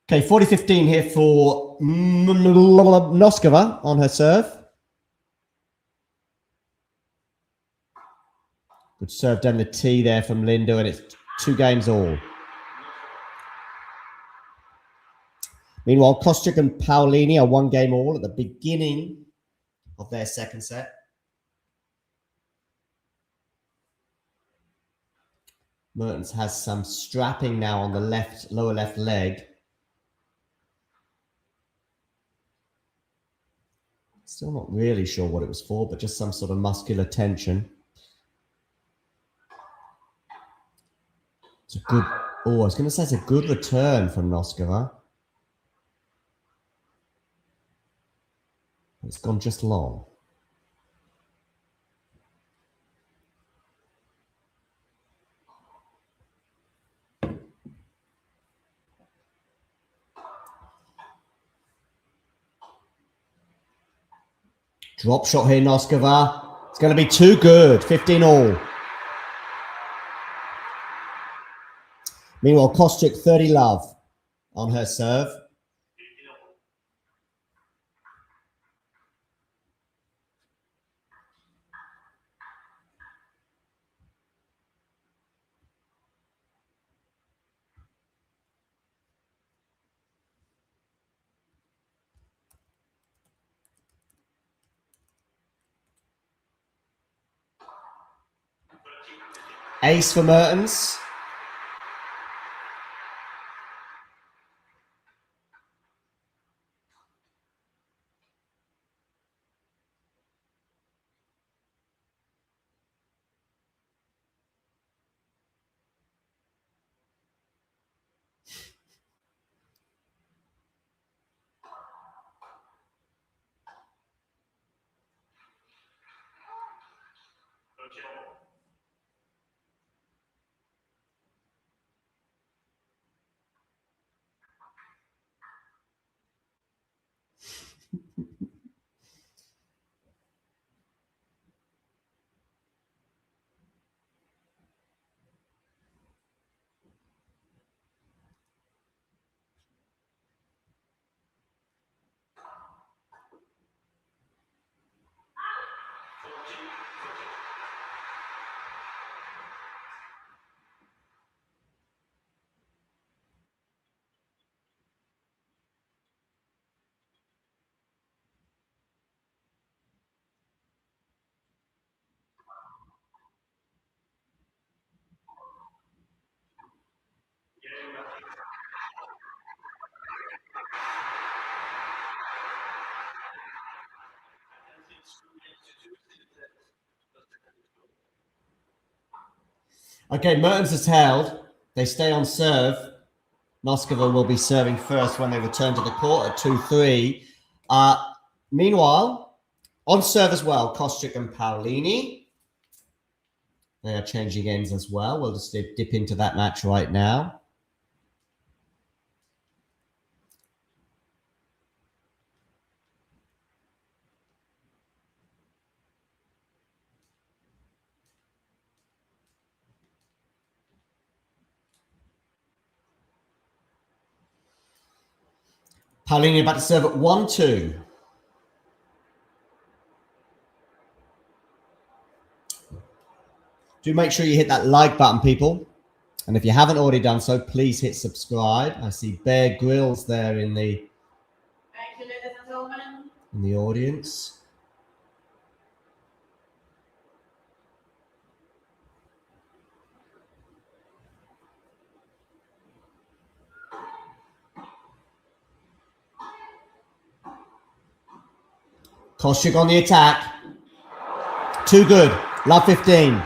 Okay, 40-15 here for Noskova on her serve. Good serve down the tee there from Linda, and it's 2 games all. Meanwhile, Kostyuk and Paolini are 1 game all at the beginning of their second set. Mertens has some strapping now on the lower left leg. Still not really sure what it was for, but just some sort of muscular tension. It's a good, I was going to say it's a good return from Noskova. It's gone just long. Drop shot here, Noskova. It's going to be too good. 15 all. Meanwhile, Kostyuk 30 love on her serve. Ace for Mertens. Okay, Mertens has held. They stay on serve. Noskova will be serving first when they return to the court at 2-3. Meanwhile, on serve as well, Kostyuk and Paolini. They are changing ends as well. We'll just dip into that match right now. Paolini about to serve at 1-2. Do make sure you hit that like button, people. And if you haven't already done so, please hit subscribe. I see Bear Grylls there in the audience. Kostyuk on the attack. Too good. Love 15.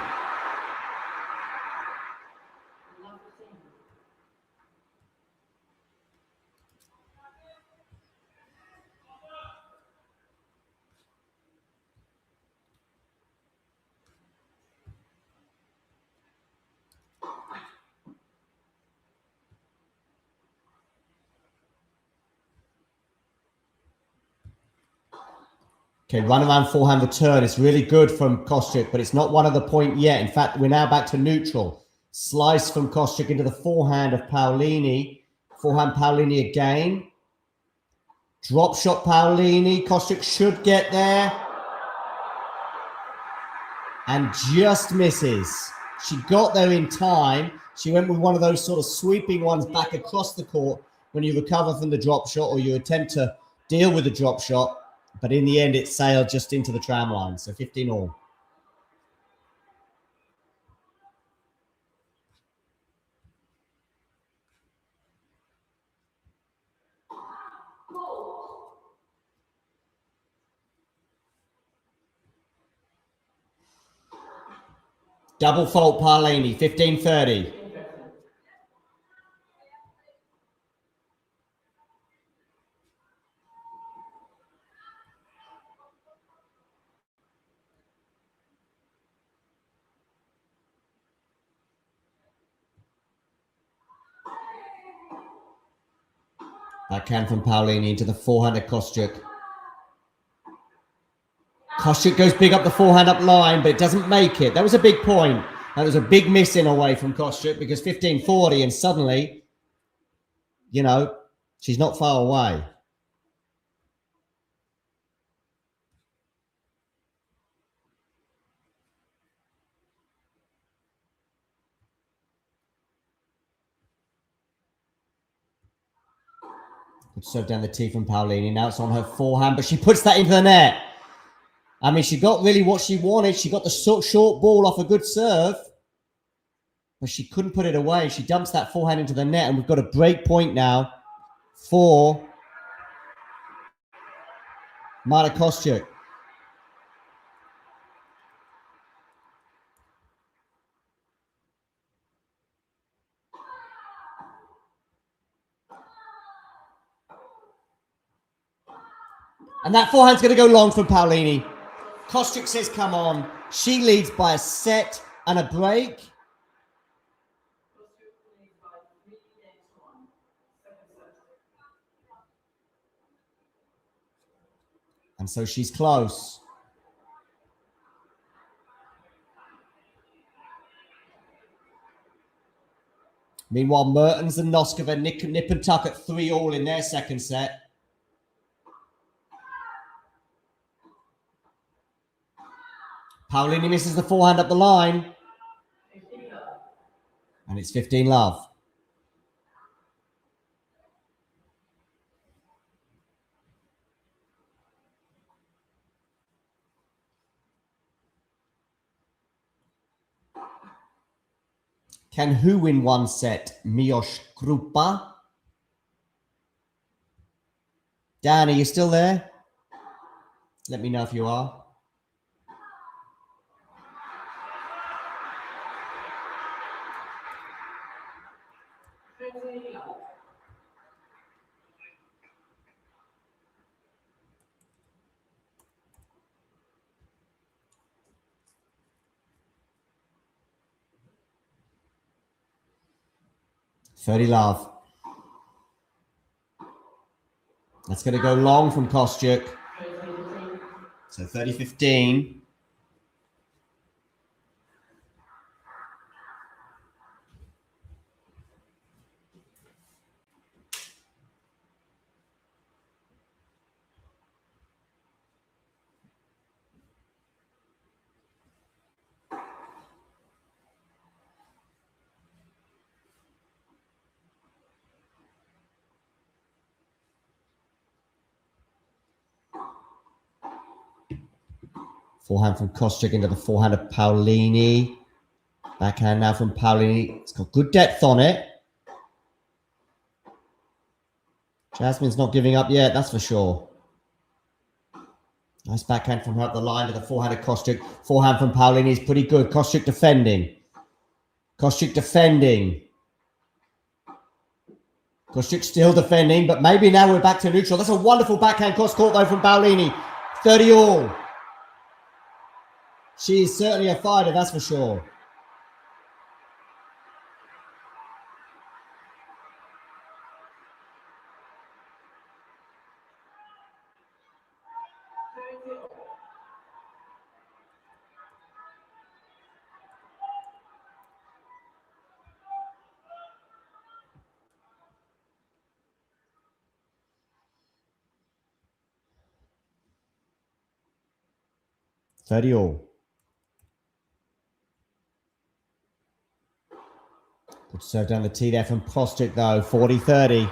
Okay, run around forehand return. It's really good from Kostyuk, but it's not one of the point yet. In fact, we're now back to neutral. Slice from Kostyuk into the forehand of Paolini Forehand Paolini again. Drop shot Paolini. Kostyuk should get there. And just misses. She got there in time. She went with one of those sort of sweeping ones back across the court when you recover from the drop shot or you attempt to deal with the drop shot. But in the end, it sailed just into the tram line. So 15 all. Double fault Paolini, 15-30. Backhand from Paolini into the forehand of Kostyuk. Kostyuk goes big up the forehand up line, but it doesn't make it. That was a big point. That was a big miss in a way from Kostyuk because 15-40 and suddenly, you know, she's not far away. Good serve down the tee from Paolini. Now it's on her forehand, but she puts that into the net. I mean, she got really what she wanted. She got the short ball off a good serve, but she couldn't put it away. She dumps that forehand into the net, and we've got a break point now for Marta Kostyuk. And that forehand's going to go long from Paolini. Kostyuk says, come on. She leads by a set and a break. And so she's close. Meanwhile, Mertens and Noskova nip and tuck at 3-all in their second set. Paolini misses the forehand up the line. And it's 15-love. Can who win one set? Miłosz Krupa? Dan, are you still there? Let me know if you are. $30-love. That's going to go long from Kostyuk. So 30-15. Forehand from Kostyuk into the forehand of Paolini. Backhand now from Paolini. It's got good depth on it. Jasmine's not giving up yet, that's for sure. Nice backhand from her up the line to the forehand of Kostyuk. Forehand from Paolini is pretty good. Kostyuk defending. Kostyuk defending. Kostyuk still defending, but maybe now we're back to neutral. That's a wonderful backhand cross court though from Paolini. 30-all. She is certainly a fighter, that's for sure. 30 all. Good serve down the tee there from Kostrick though. 40-30.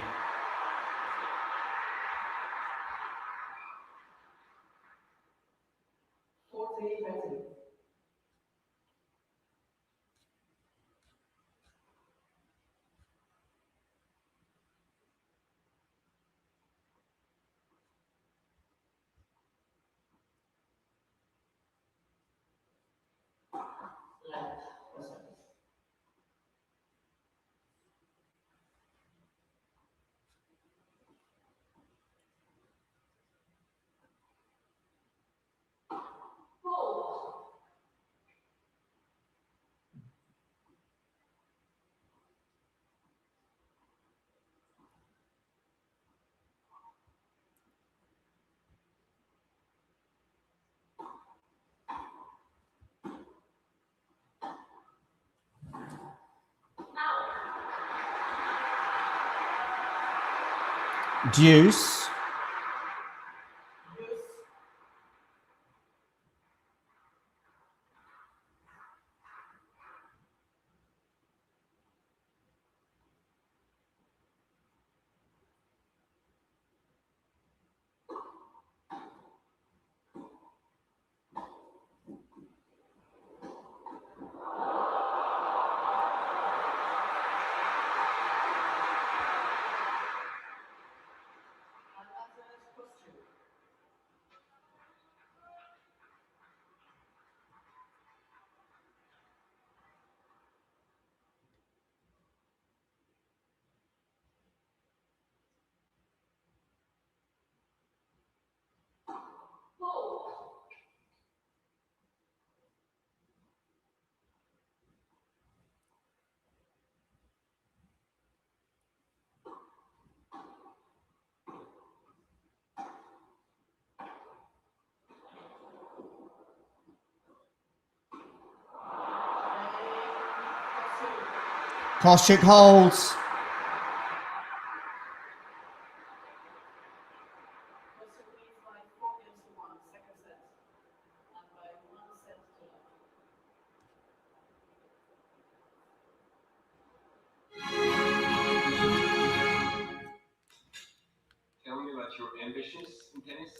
Deuce. Kostrick holds. Tell me about your ambitions in tennis.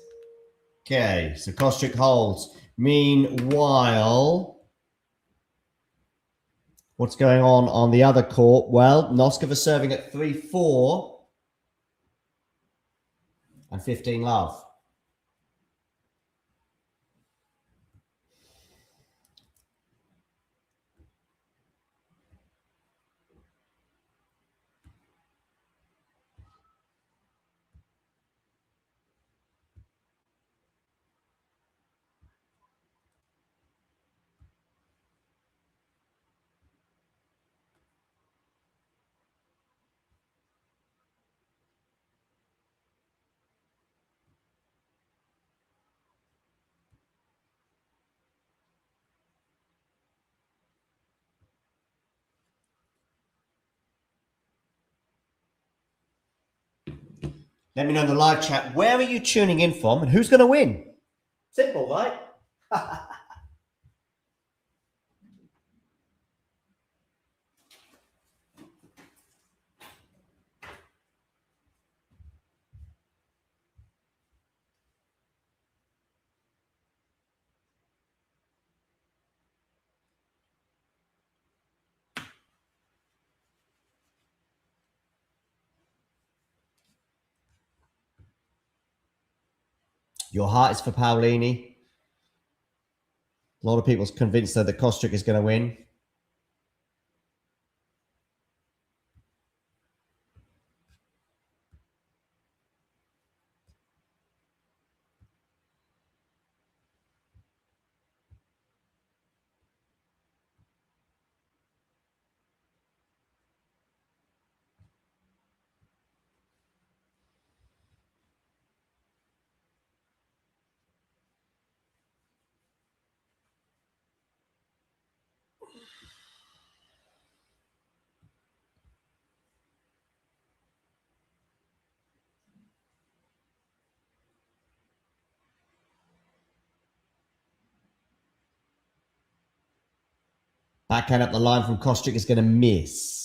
Okay, so Kostrick holds. Meanwhile, what's going on the other court? Well, Noskova serving at 3-4 and 15 love. Let me know in the live chat, where are you tuning in from and who's going to win? Simple, right? Your heart is for Paolini. A lot of people's convinced that Kostrick is going to win. Backhand up the line from Kostyuk is going to miss.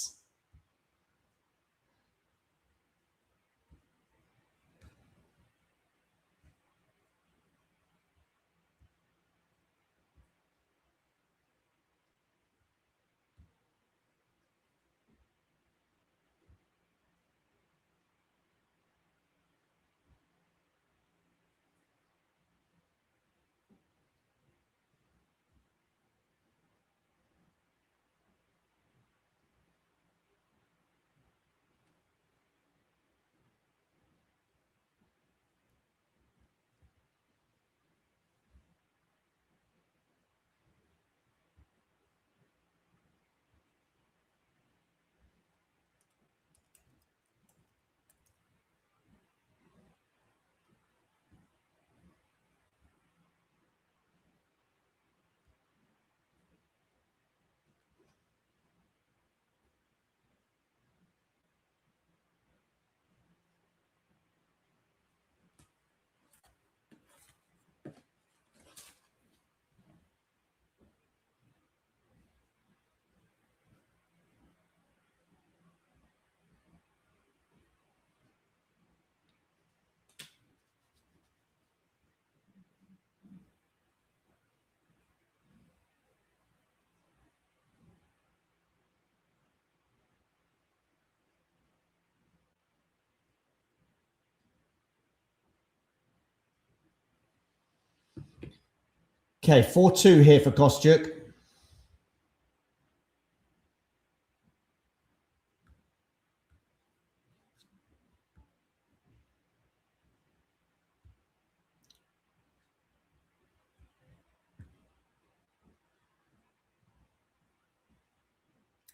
Okay, 4-2 here for Kostyuk.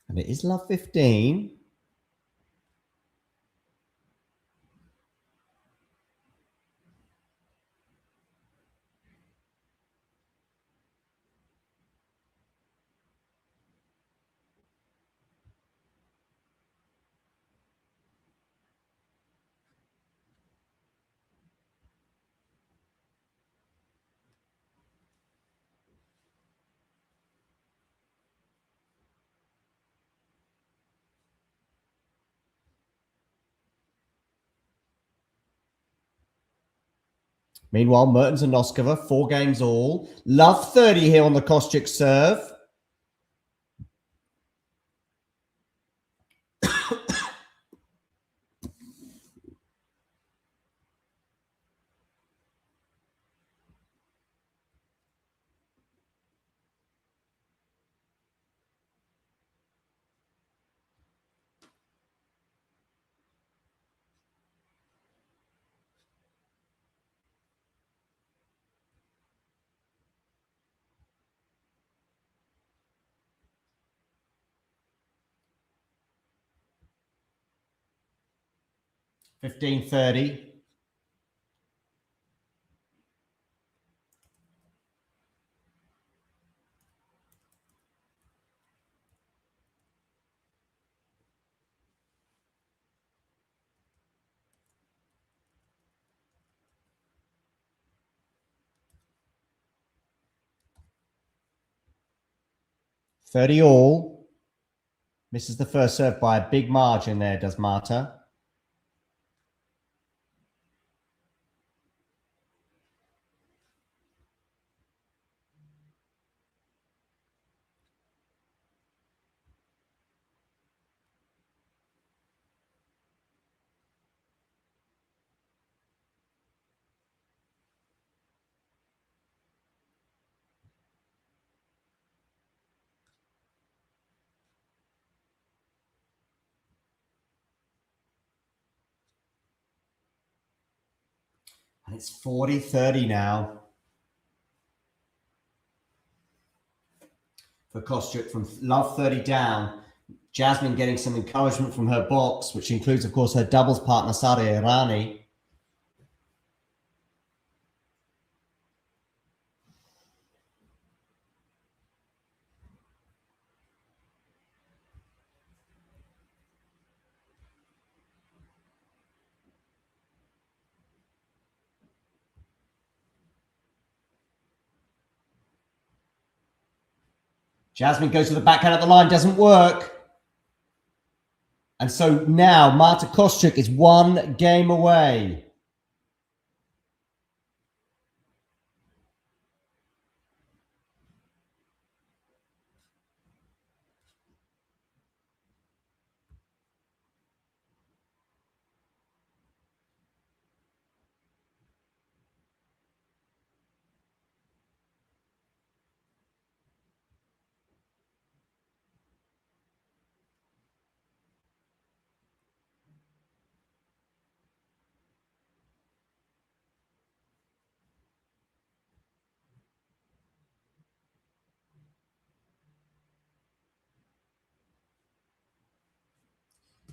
And it is love 15. Meanwhile, Mertens and Noskova, 4 games all. Love 30 here on the Kostyuk serve. $15.30. $30 all. Misses the first serve by a big margin there, does Marta. And it's 40-30 now for Kostyuk from love 30 down. Jasmine getting some encouragement from her box, which includes, of course, her doubles partner, Sari Irani. Jasmine goes to the backhand at the line, doesn't work. And so now Marta Kostyuk is 1 game away.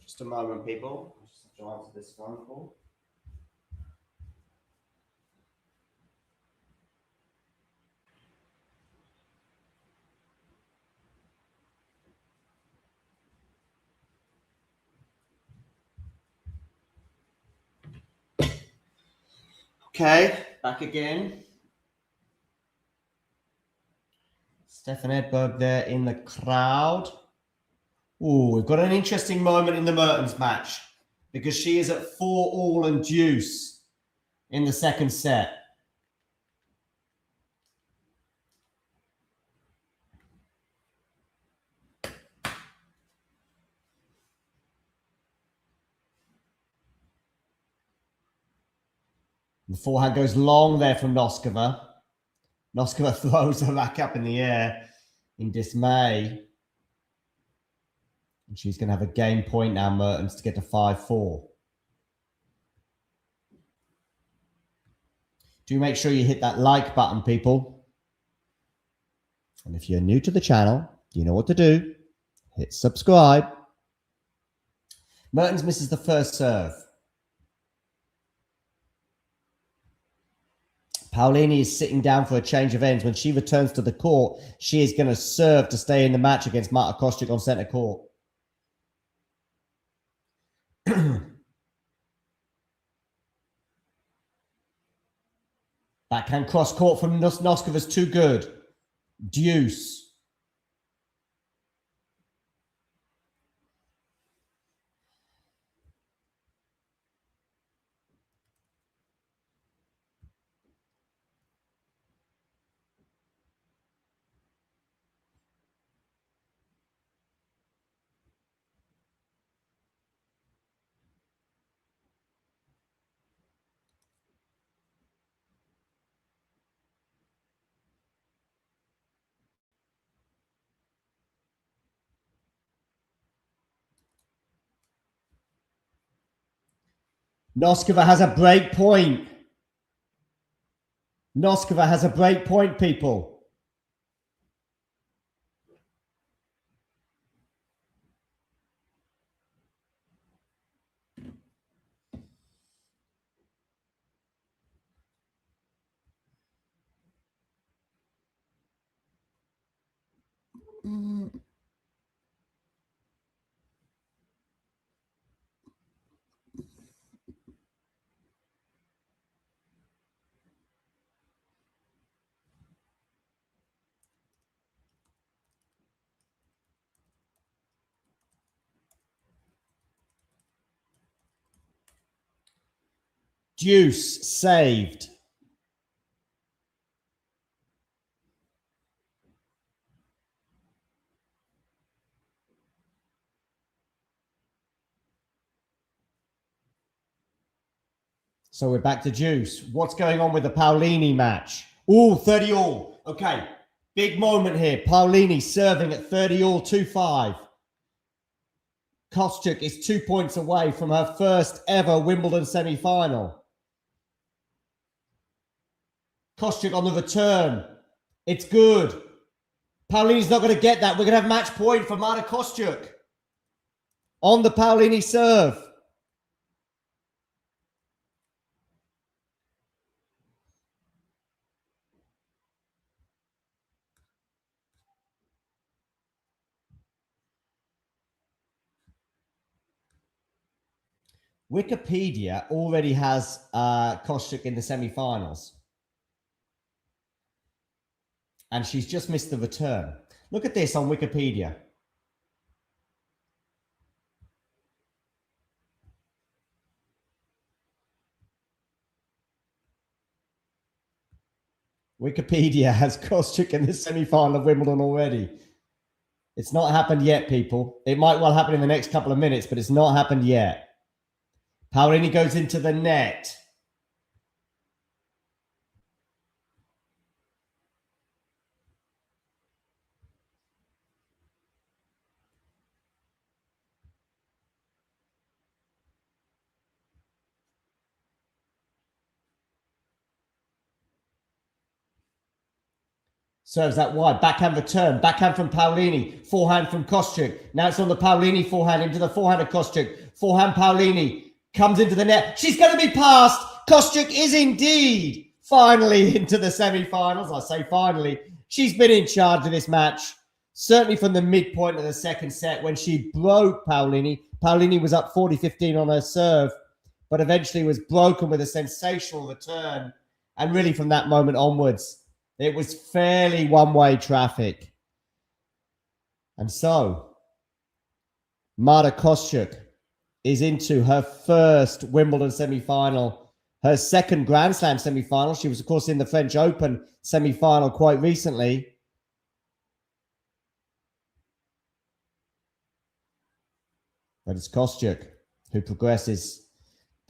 Just a moment, people. I just have to answer this phone call. Okay, back again. Stefan Edberg there in the crowd. Ooh, we've got an interesting moment in the Mertens match because she is at 4-all and deuce in the second set. The forehand goes long there from Noskova. Noskova throws her back up in the air in dismay. And she's going to have a game point now, Mertens, to get to 5-4. Do make sure you hit that like button, people. And if you're new to the channel, you know what to do. Hit subscribe. Mertens misses the first serve. Paolini is sitting down for a change of ends. When she returns to the court, she is going to serve to stay in the match against Marta Kostyuk on centre court. Backhand cross court from Noskova's too good. Deuce. Noskova has a break point. Noskova has a break point, people. Deuce saved. So we're back to deuce. What's going on with the Paolini match? Ooh, 30-all. Okay, big moment here. Paolini serving at 30-all, 2-5. Kostyuk is 2 points away from her first ever Wimbledon semi-final. Kostyuk on the return. It's good. Paolini's not going to get that. We're going to have match point for Marta Kostyuk on the Paolini serve. Wikipedia already has Kostyuk in the semi-finals. And she's just missed the return. Look at this on Wikipedia. Wikipedia has Kostyuk in the semi-final of Wimbledon already. It's not happened yet, people. It might well happen in the next couple of minutes, but it's not happened yet. Paolini goes into the net. Serves that wide. Backhand return. Backhand from Paolini. Forehand from Kostyuk. Now it's on the Paolini forehand into the forehand of Kostyuk. Forehand Paolini comes into the net. She's going to be passed. Kostyuk is indeed finally into the semi-finals. I say finally. She's been in charge of this match. Certainly from the midpoint of the second set when she broke Paolini. Paolini was up 40-15 on her serve, but eventually was broken with a sensational return. And really from that moment onwards, it was fairly one-way traffic. And so, Marta Kostyuk is into her first Wimbledon semi-final, her second Grand Slam semi-final. She was, of course, in the French Open semi-final quite recently. But it's Kostyuk who progresses.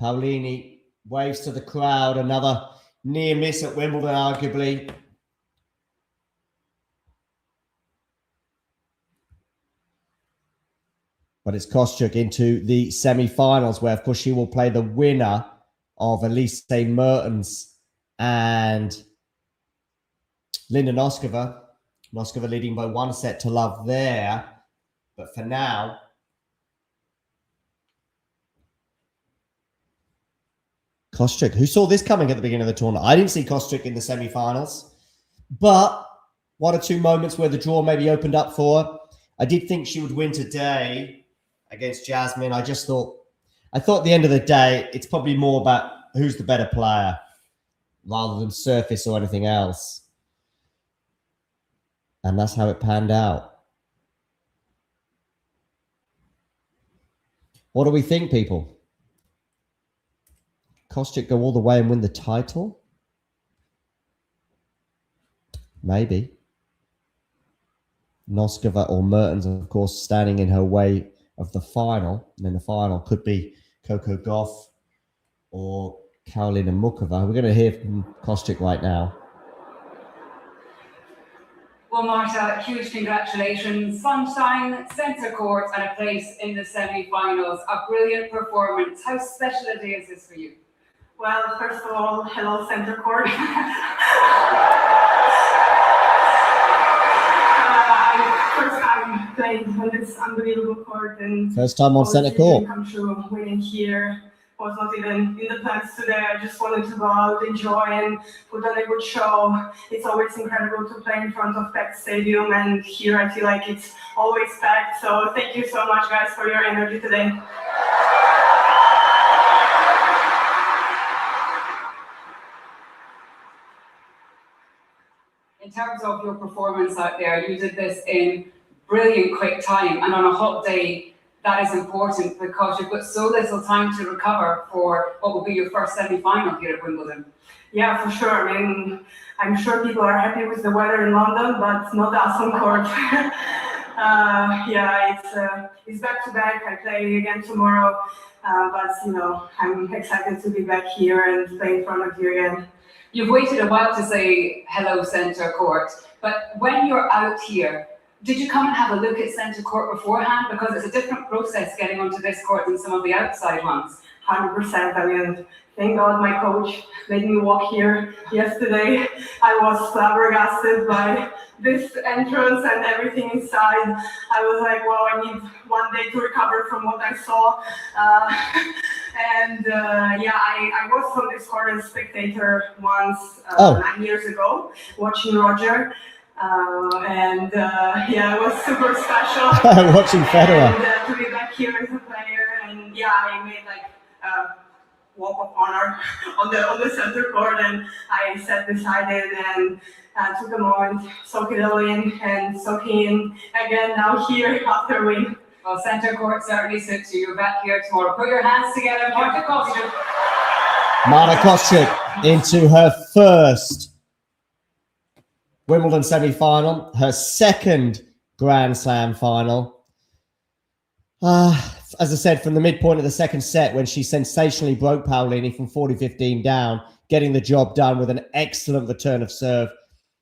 Paolini waves to the crowd. Another near miss at Wimbledon, arguably. But it's Kostyuk into the semi-finals where, of course, she will play the winner of Elise Mertens and Linda Noskova. Noskova leading by 1-0 there. But for now, Kostyuk, who saw this coming at the beginning of the tournament? I didn't see Kostyuk in the semi-finals. But one or two moments where the draw maybe opened up for her. I did think she would win today against Jasmine. I thought at the end of the day, it's probably more about who's the better player rather than surface or anything else. And that's how it panned out. What do we think, people? Kostyuk go all the way and win the title? Maybe. Noskova or Mertens, of course, standing in her way of the final. And then the final could be Coco Gauff or Karolina Muchova. We're going to hear from Kostyuk right now. Well, Marta, huge congratulations. Sunshine, centre court, and a place in the semi-finals. A brilliant performance. How special a day is this for you? Well, first of all, hello, centre court. First time playing on this unbelievable court, and first time on centre court. Come true, winning here was not even in the plans today. I just wanted to go out, enjoy, and put on a good show. It's always incredible to play in front of packed stadium, and here I feel like it's always packed. So thank you so much, guys, for your energy today. In terms of your performance out there, you did this in brilliant quick time, and on a hot day, that is important because you've got so little time to recover for what will be your first semi-final here at Wimbledon. Yeah, for sure. I mean, I'm sure people are happy with the weather in London, but not us on court. Yeah, it's back to back. I play again tomorrow, but you know, I'm excited to be back here and play in front of you again. You've waited a while to say hello, centre court, but when you're out here, did you come and have a look at centre court beforehand? Because it's a different process getting onto this court than some of the outside ones. 100%. I mean, thank God my coach made me walk here yesterday. I was flabbergasted by this entrance and everything inside. I was like, well, I need one day to recover from what I saw. I was on this court as a spectator once 9 years ago, watching Roger. It was super special. Watching Federer. And to be back here as a player, and yeah, I made like walk of honor on the center court, and I sat beside it and took a moment, soak it all in, and soaking in again now here after win. Well, center court certainly suits you. You're back here tomorrow. Put your hands together, Marta Kostyuk. Marta Kostyuk into her first Wimbledon semi-final, her second Grand Slam final. As I said, from the midpoint of the second set, when she sensationally broke Paolini from 40-15 down, getting the job done with an excellent return of serve.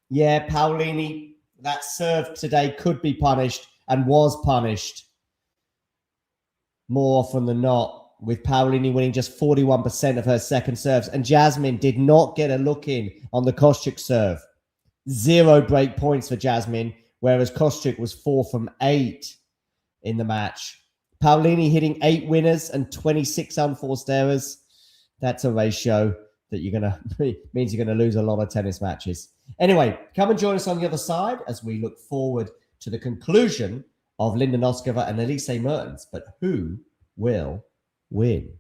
Yeah, Paolini, that serve today could be punished and was punished more often than not, with Paolini winning just 41% of her second serves. And Jasmine did not get a look in on the Kostyuk serve. 0 break points for Jasmine, whereas Kostyuk was 4 from 8 in the match. Paolini hitting 8 winners and 26 unforced errors. That's a ratio that means you're gonna lose a lot of tennis matches. Anyway, come and join us on the other side as we look forward to the conclusion of Linda Noskova and Elise Mertens. But who will win?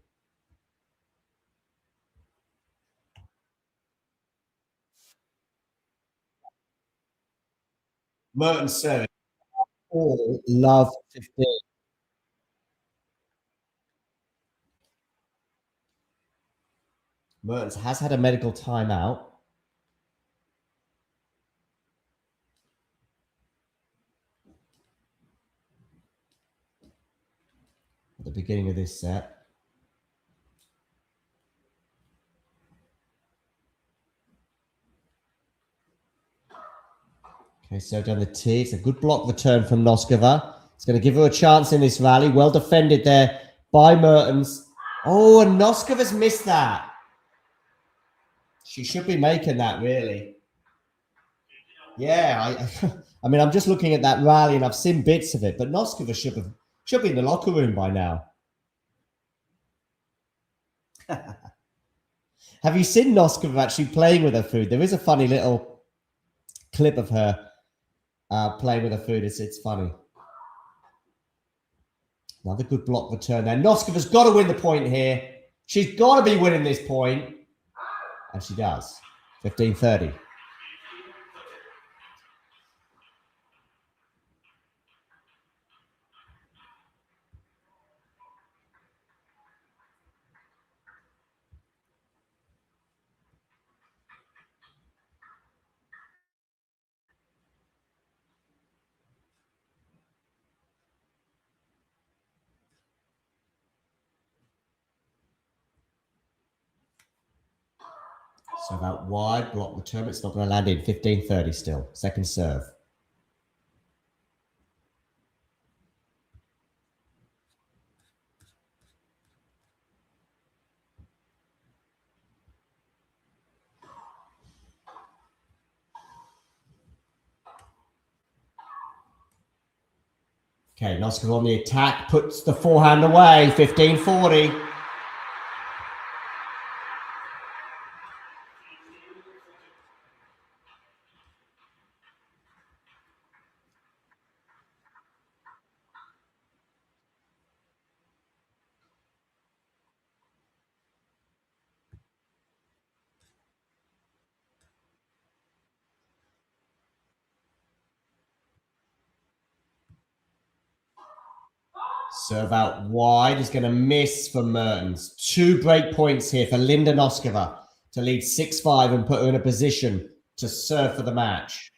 Mertens serving. All love 15. Mertens has had a medical timeout. At the beginning of this set. Okay, so down the tee. It's a good block return from Noskova. It's going to give her a chance in this rally. Well defended there by Mertens. Oh, and Noskova's missed that. She should be making that, really. Yeah, I mean, I'm just looking at that rally and I've seen bits of it, but Noskova should be in the locker room by now. Have you seen Noskova actually playing with her food? There is a funny little clip of her playing with her food. It's funny. Another good block return there. Noskova's got to win the point here. She's got to be winning this point. And she does. 15-30. Serve out wide, block return. It's not going to land in. 15-30 still. Second serve. Okay, Noskova on the attack, puts the forehand away. 15-40. Serve out wide is going to miss for Mertens. 2 break points here for Linda Noskova to lead 6-5 and put her in a position to serve for the match.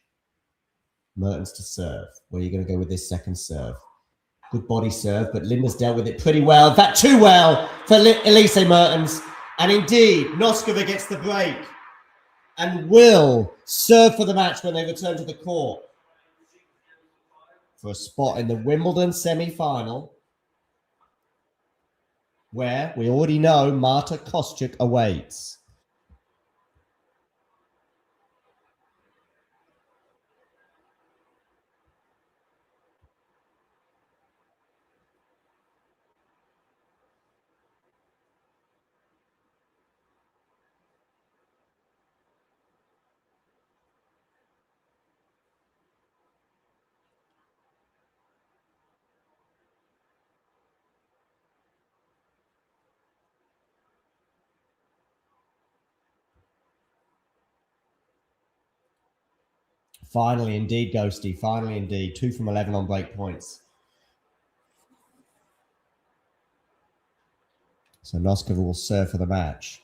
Mertens to serve. Where are you going to go with this second serve? Good body serve, but Linda's dealt with it pretty well. In fact, too well for Elise Mertens. And indeed, Noskova gets the break and will serve for the match when they return to the court for a spot in the Wimbledon semi-final, where we already know Marta Kostyuk awaits. Finally, indeed, Ghosty. Finally, indeed. 2 from 11 on break points. So Noskova will serve for the match.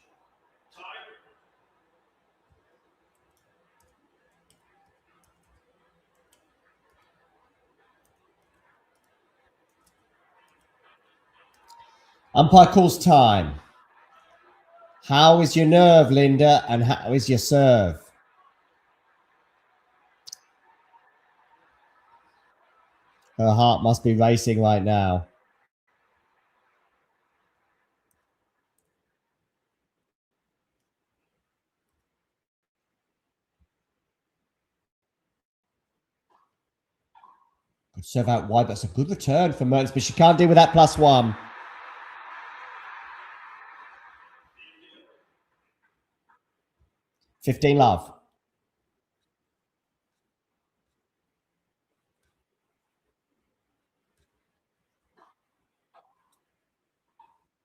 Umpire calls time. How is your nerve, Linda? And how is your serve? Her heart must be racing right now. Good serve out wide. That's a good return for Mertens, but she can't deal with that +1. $15 love.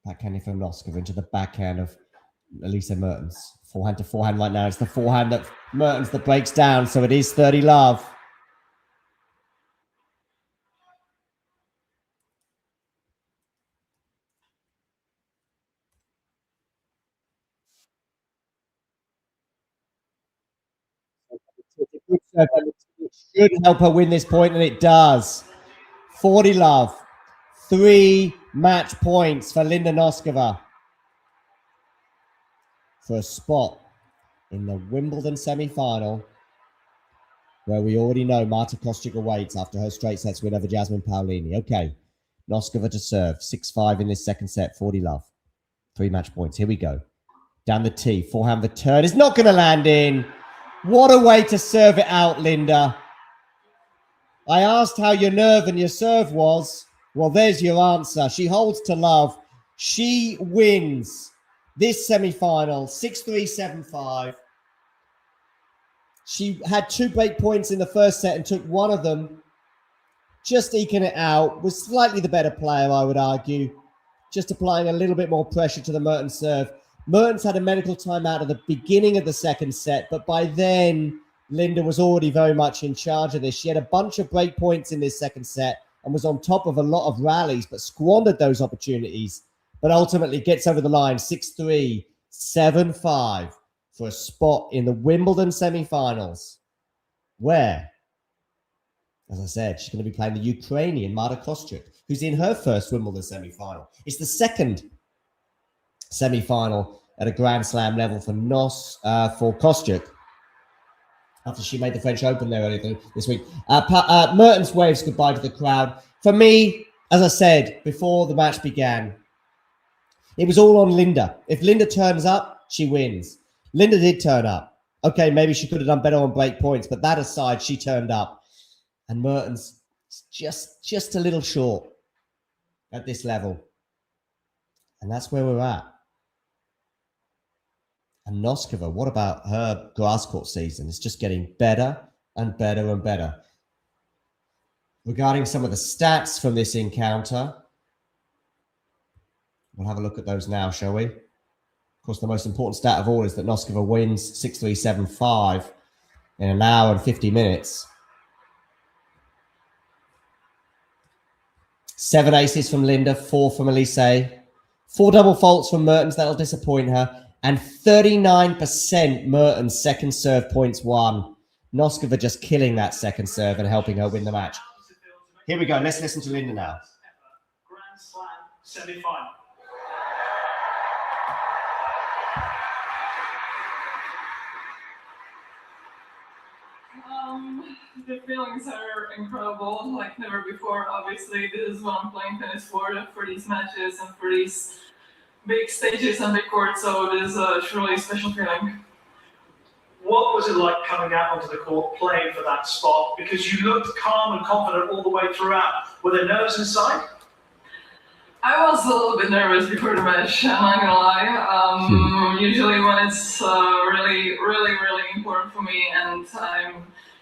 Backhanding from Noskova into the backhand of Elise Mertens. Forehand to forehand right now. It's the forehand that Mertens that breaks down, so it is 30 love. It should help her win this point, and it does. 40 love. 3 match points for Linda Noskova for a spot in the Wimbledon semi-final, where we already know Marta Kostyuk awaits after her straight sets win over Jasmine Paolini. Okay, Noskova to serve. 6-5 in this second set. 40 love. 3 match points. Here we go. Down the tee. Forehand return is not going to land in. What a way to serve it out, Linda. I asked how your nerve and your serve was. Well, there's your answer. She holds to love. She wins this semi-final, 6-3, 7-5. She had 2 break points in the first set and took one of them, just eking it out. Was slightly the better player, I would argue. Just applying a little bit more pressure to the Mertens serve. Mertens had a medical timeout at the beginning of the second set, but by then, Linda was already very much in charge of this. She had a bunch of break points in this second set and was on top of a lot of rallies, but squandered those opportunities, but ultimately gets over the line 6-3, 7-5 for a spot in the Wimbledon semi-finals, where, as I said, she's going to be playing the Ukrainian Marta Kostyuk, who's in her first Wimbledon semi-final. It's the second semi-final at a Grand Slam level for Kostyuk, after she made the French Open there earlier this week. Mertens waves goodbye to the crowd. For me, as I said before the match began, it was all on Linda. If Linda turns up, she wins. Linda did turn up. Okay, maybe she could have done better on break points, but that aside, she turned up. And Mertens just a little short at this level. And that's where we're at. And Noskova, what about her grass court season? It's just getting better and better and better. Regarding some of the stats from this encounter, we'll have a look at those now, shall we? Of course, the most important stat of all is that Noskova wins 6-3, 7-5 in an hour and 50 minutes. 7 aces from Linda, 4 from Elise, 4 double faults from Mertens, that'll disappoint her, and 39% Mertens second serve points won. Noskova just killing that second serve and helping her win the match. Here we go. Let's listen to Linda now. Grand Slam semi-final. The feelings are incredible, like never before. Obviously, this is what I'm playing tennis for these matches and for these big stages and big courts, so it is a truly special feeling. What was it like coming out onto the court playing for that spot? Because you looked calm and confident all the way throughout. Were there nerves inside? I was a little bit nervous before the match, I'm not gonna lie. Usually when it's really important for me and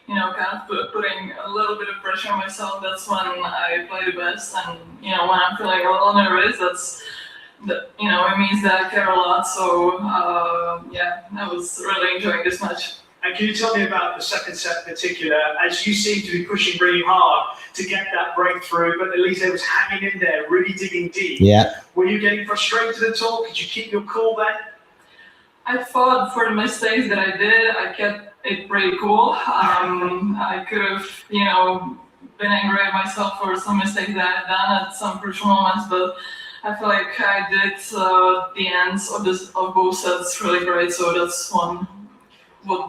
I'm kind of putting a little bit of pressure on myself, that's when I play the best. And, when I'm feeling a little nervous, it means that I care a lot. So, I was really enjoying this match. And can you tell me about the second set in particular, as you seem to be pushing really hard to get that breakthrough, but Elise was hanging in there, really digging deep. Yeah. Were you getting frustrated at all? Could you keep your cool then? I thought for the mistakes that I did, I kept it pretty cool. I could have, been angry at myself for some mistakes that I've done at some crucial moments, but I feel like I did the ends of both sets really great, so that's what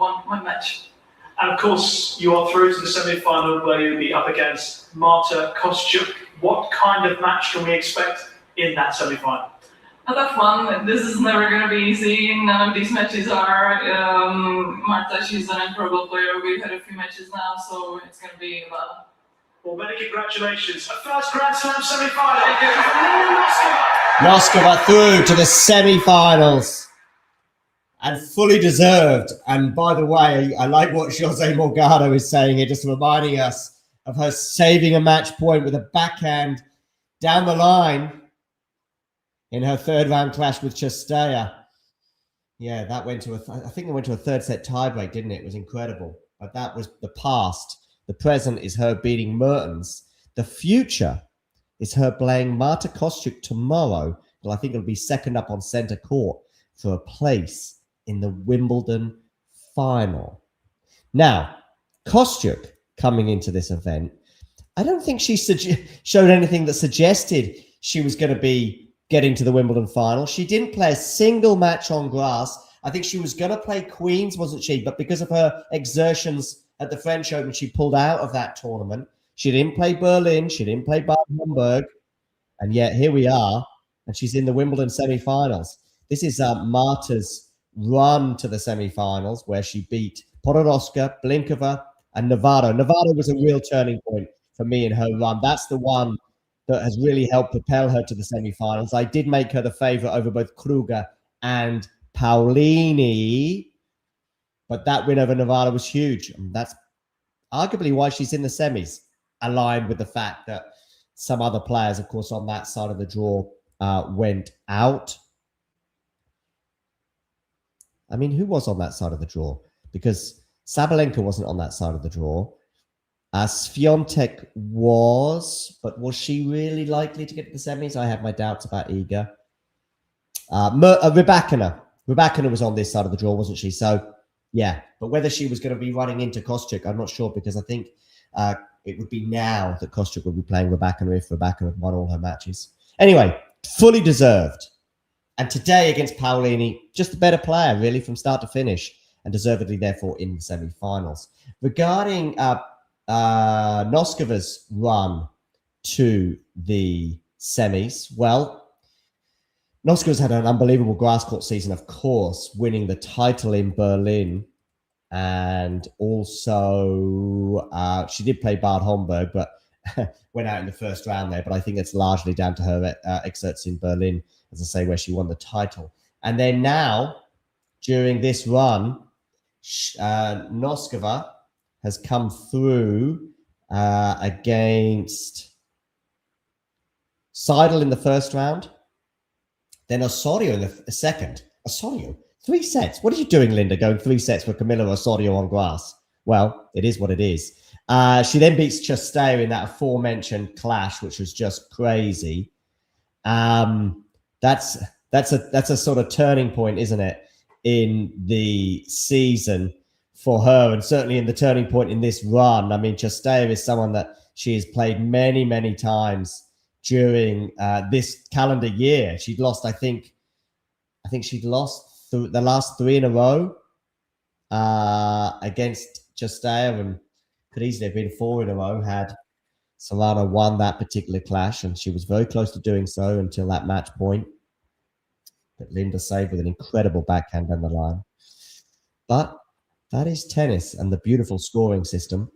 won my match. And of course, you are through to the semi-final where you'll be up against Marta Kostyuk. What kind of match can we expect in that semi-final? A tough one. This is never going to be easy. None of these matches are. Marta, she's an incredible player. We've had a few matches now, so it's going to be a lot. Well, many congratulations. A first Grand Slam semi-final. Noskova through to the semi-finals. And fully deserved. And by the way, I like what Jose Morgado is saying here, just reminding us of her saving a match point with a backhand down the line in her third round clash with Chastaya. Yeah, that went to I think it went to a third set tiebreak, didn't it? It was incredible. But that was the past. The present is her beating Mertens. The future is her playing Marta Kostyuk tomorrow. Well, I think it'll be second up on centre court for a place in the Wimbledon final. Now, Kostyuk coming into this event, I don't think she showed anything that suggested she was going to be getting to the Wimbledon final. She didn't play a single match on grass. I think she was going to play Queens, wasn't she? But because of her exertions at the French Open, she pulled out of that tournament. She didn't play Berlin. She didn't play Bad Homburg. And yet here we are, and she's in the Wimbledon semi-finals. This is Marta's run to the semi-finals where she beat Podoroska, Blinkova, and Navarro. Navarro was a real turning point for me in her run. That's the one that has really helped propel her to the semi-finals. I did make her the favourite over both Kruger and Paolini, but that win over Navarro was huge. And that's arguably why she's in the semis, aligned with the fact that some other players, of course, on that side of the draw went out. I mean, who was on that side of the draw? Because Sabalenka wasn't on that side of the draw. Swiatek was, but was she really likely to get to the semis? I have my doubts about Iga. Rybakina. Rybakina was on this side of the draw, wasn't she? So, yeah. But whether she was going to be running into Kostyuk, I'm not sure, because I think it would be now that Kostyuk would be playing Rybakina if Rybakina had won all her matches. Anyway, fully deserved. And today against Paolini, just a better player, really, from start to finish, and deservedly, therefore, in the semi-finals. Regarding Noskova's run to the semis, well, Noskova's had an unbelievable grass court season, of course, winning the title in Berlin. And also, she did play Bad Homburg, but went out in the first round there. But I think it's largely down to her excerpts in Berlin, as I say, where she won the title. And then now, during this run, Noskova has come through against Seidel in the first round, then Osorio in the second. Osorio, 3 sets. What are you doing, Linda, going 3 sets for Camila Osorio on grass? Well, it is what it is. She then beats Chastaya in that aforementioned clash, which was just crazy. That's a sort of turning point, isn't it, in the season for her, and certainly in the turning point in this run. I mean, Chastaya is someone that she has played many, many times during this calendar year. She'd lost, I think she'd lost the last 3 in a row against Chastaya, and could easily have been 4 in a row had Solana won that particular clash, and she was very close to doing so until that match point. But Linda saved with an incredible backhand down the line. But that is tennis and the beautiful scoring system.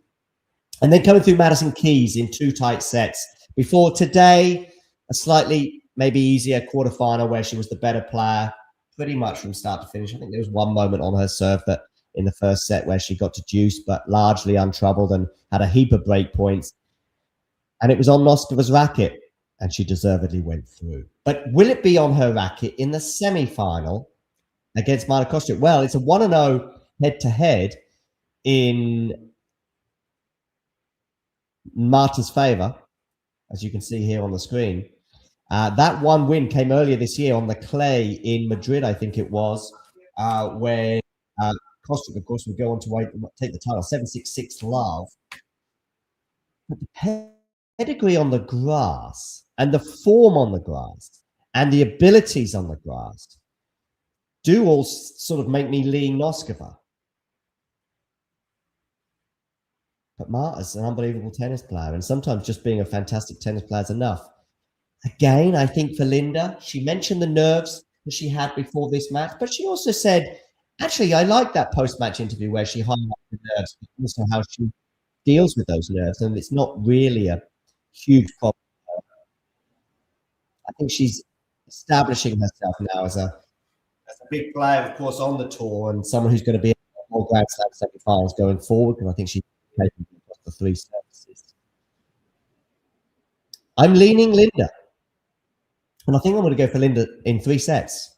And then coming through Madison Keys in 2 tight sets. Before today, a slightly maybe easier quarterfinal where she was the better player pretty much from start to finish. I think there was one moment on her serve that in the first set where she got to deuce, but largely untroubled and had a heap of break points. And it was on Noskova's racket, and she deservedly went through. But will it be on her racket in the semi-final against Marta Kostyuk? Well, it's a 1-0 head-to-head. in Marta's favor, as you can see here on the screen. That one win came earlier this year on the clay in Madrid, I think it was, where Kostrick, of course, would go on to take the title, 7-6 love. But the pedigree on the grass and the form on the grass and the abilities on the grass do all sort of make me lean Noskova. But Marta's an unbelievable tennis player, and sometimes just being a fantastic tennis player is enough. Again, I think for Linda, she mentioned the nerves that she had before this match, but she also said, actually, I like that post-match interview where she highlighted the nerves, but also how she deals with those nerves, and it's not really a huge problem. I think she's establishing herself now as a big player, of course, on the tour, and someone who's going to be in more Grand Slam semi-finals going forward, because I think she's capable of the 3 services. I'm leaning Linda. And I think I'm going to go for Linda in 3 sets.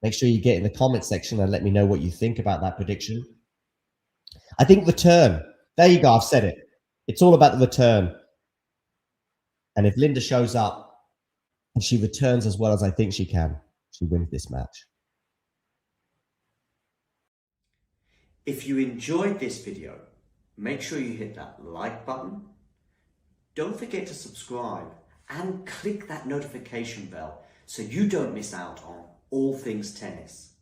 Make sure you get in the comment section and let me know what you think about that prediction. I think return. There you go. I've said it. It's all about the return. And if Linda shows up and she returns as well as I think she can, she wins this match. If you enjoyed this video, make sure you hit that like button. Don't forget to subscribe and click that notification bell so you don't miss out on all things tennis.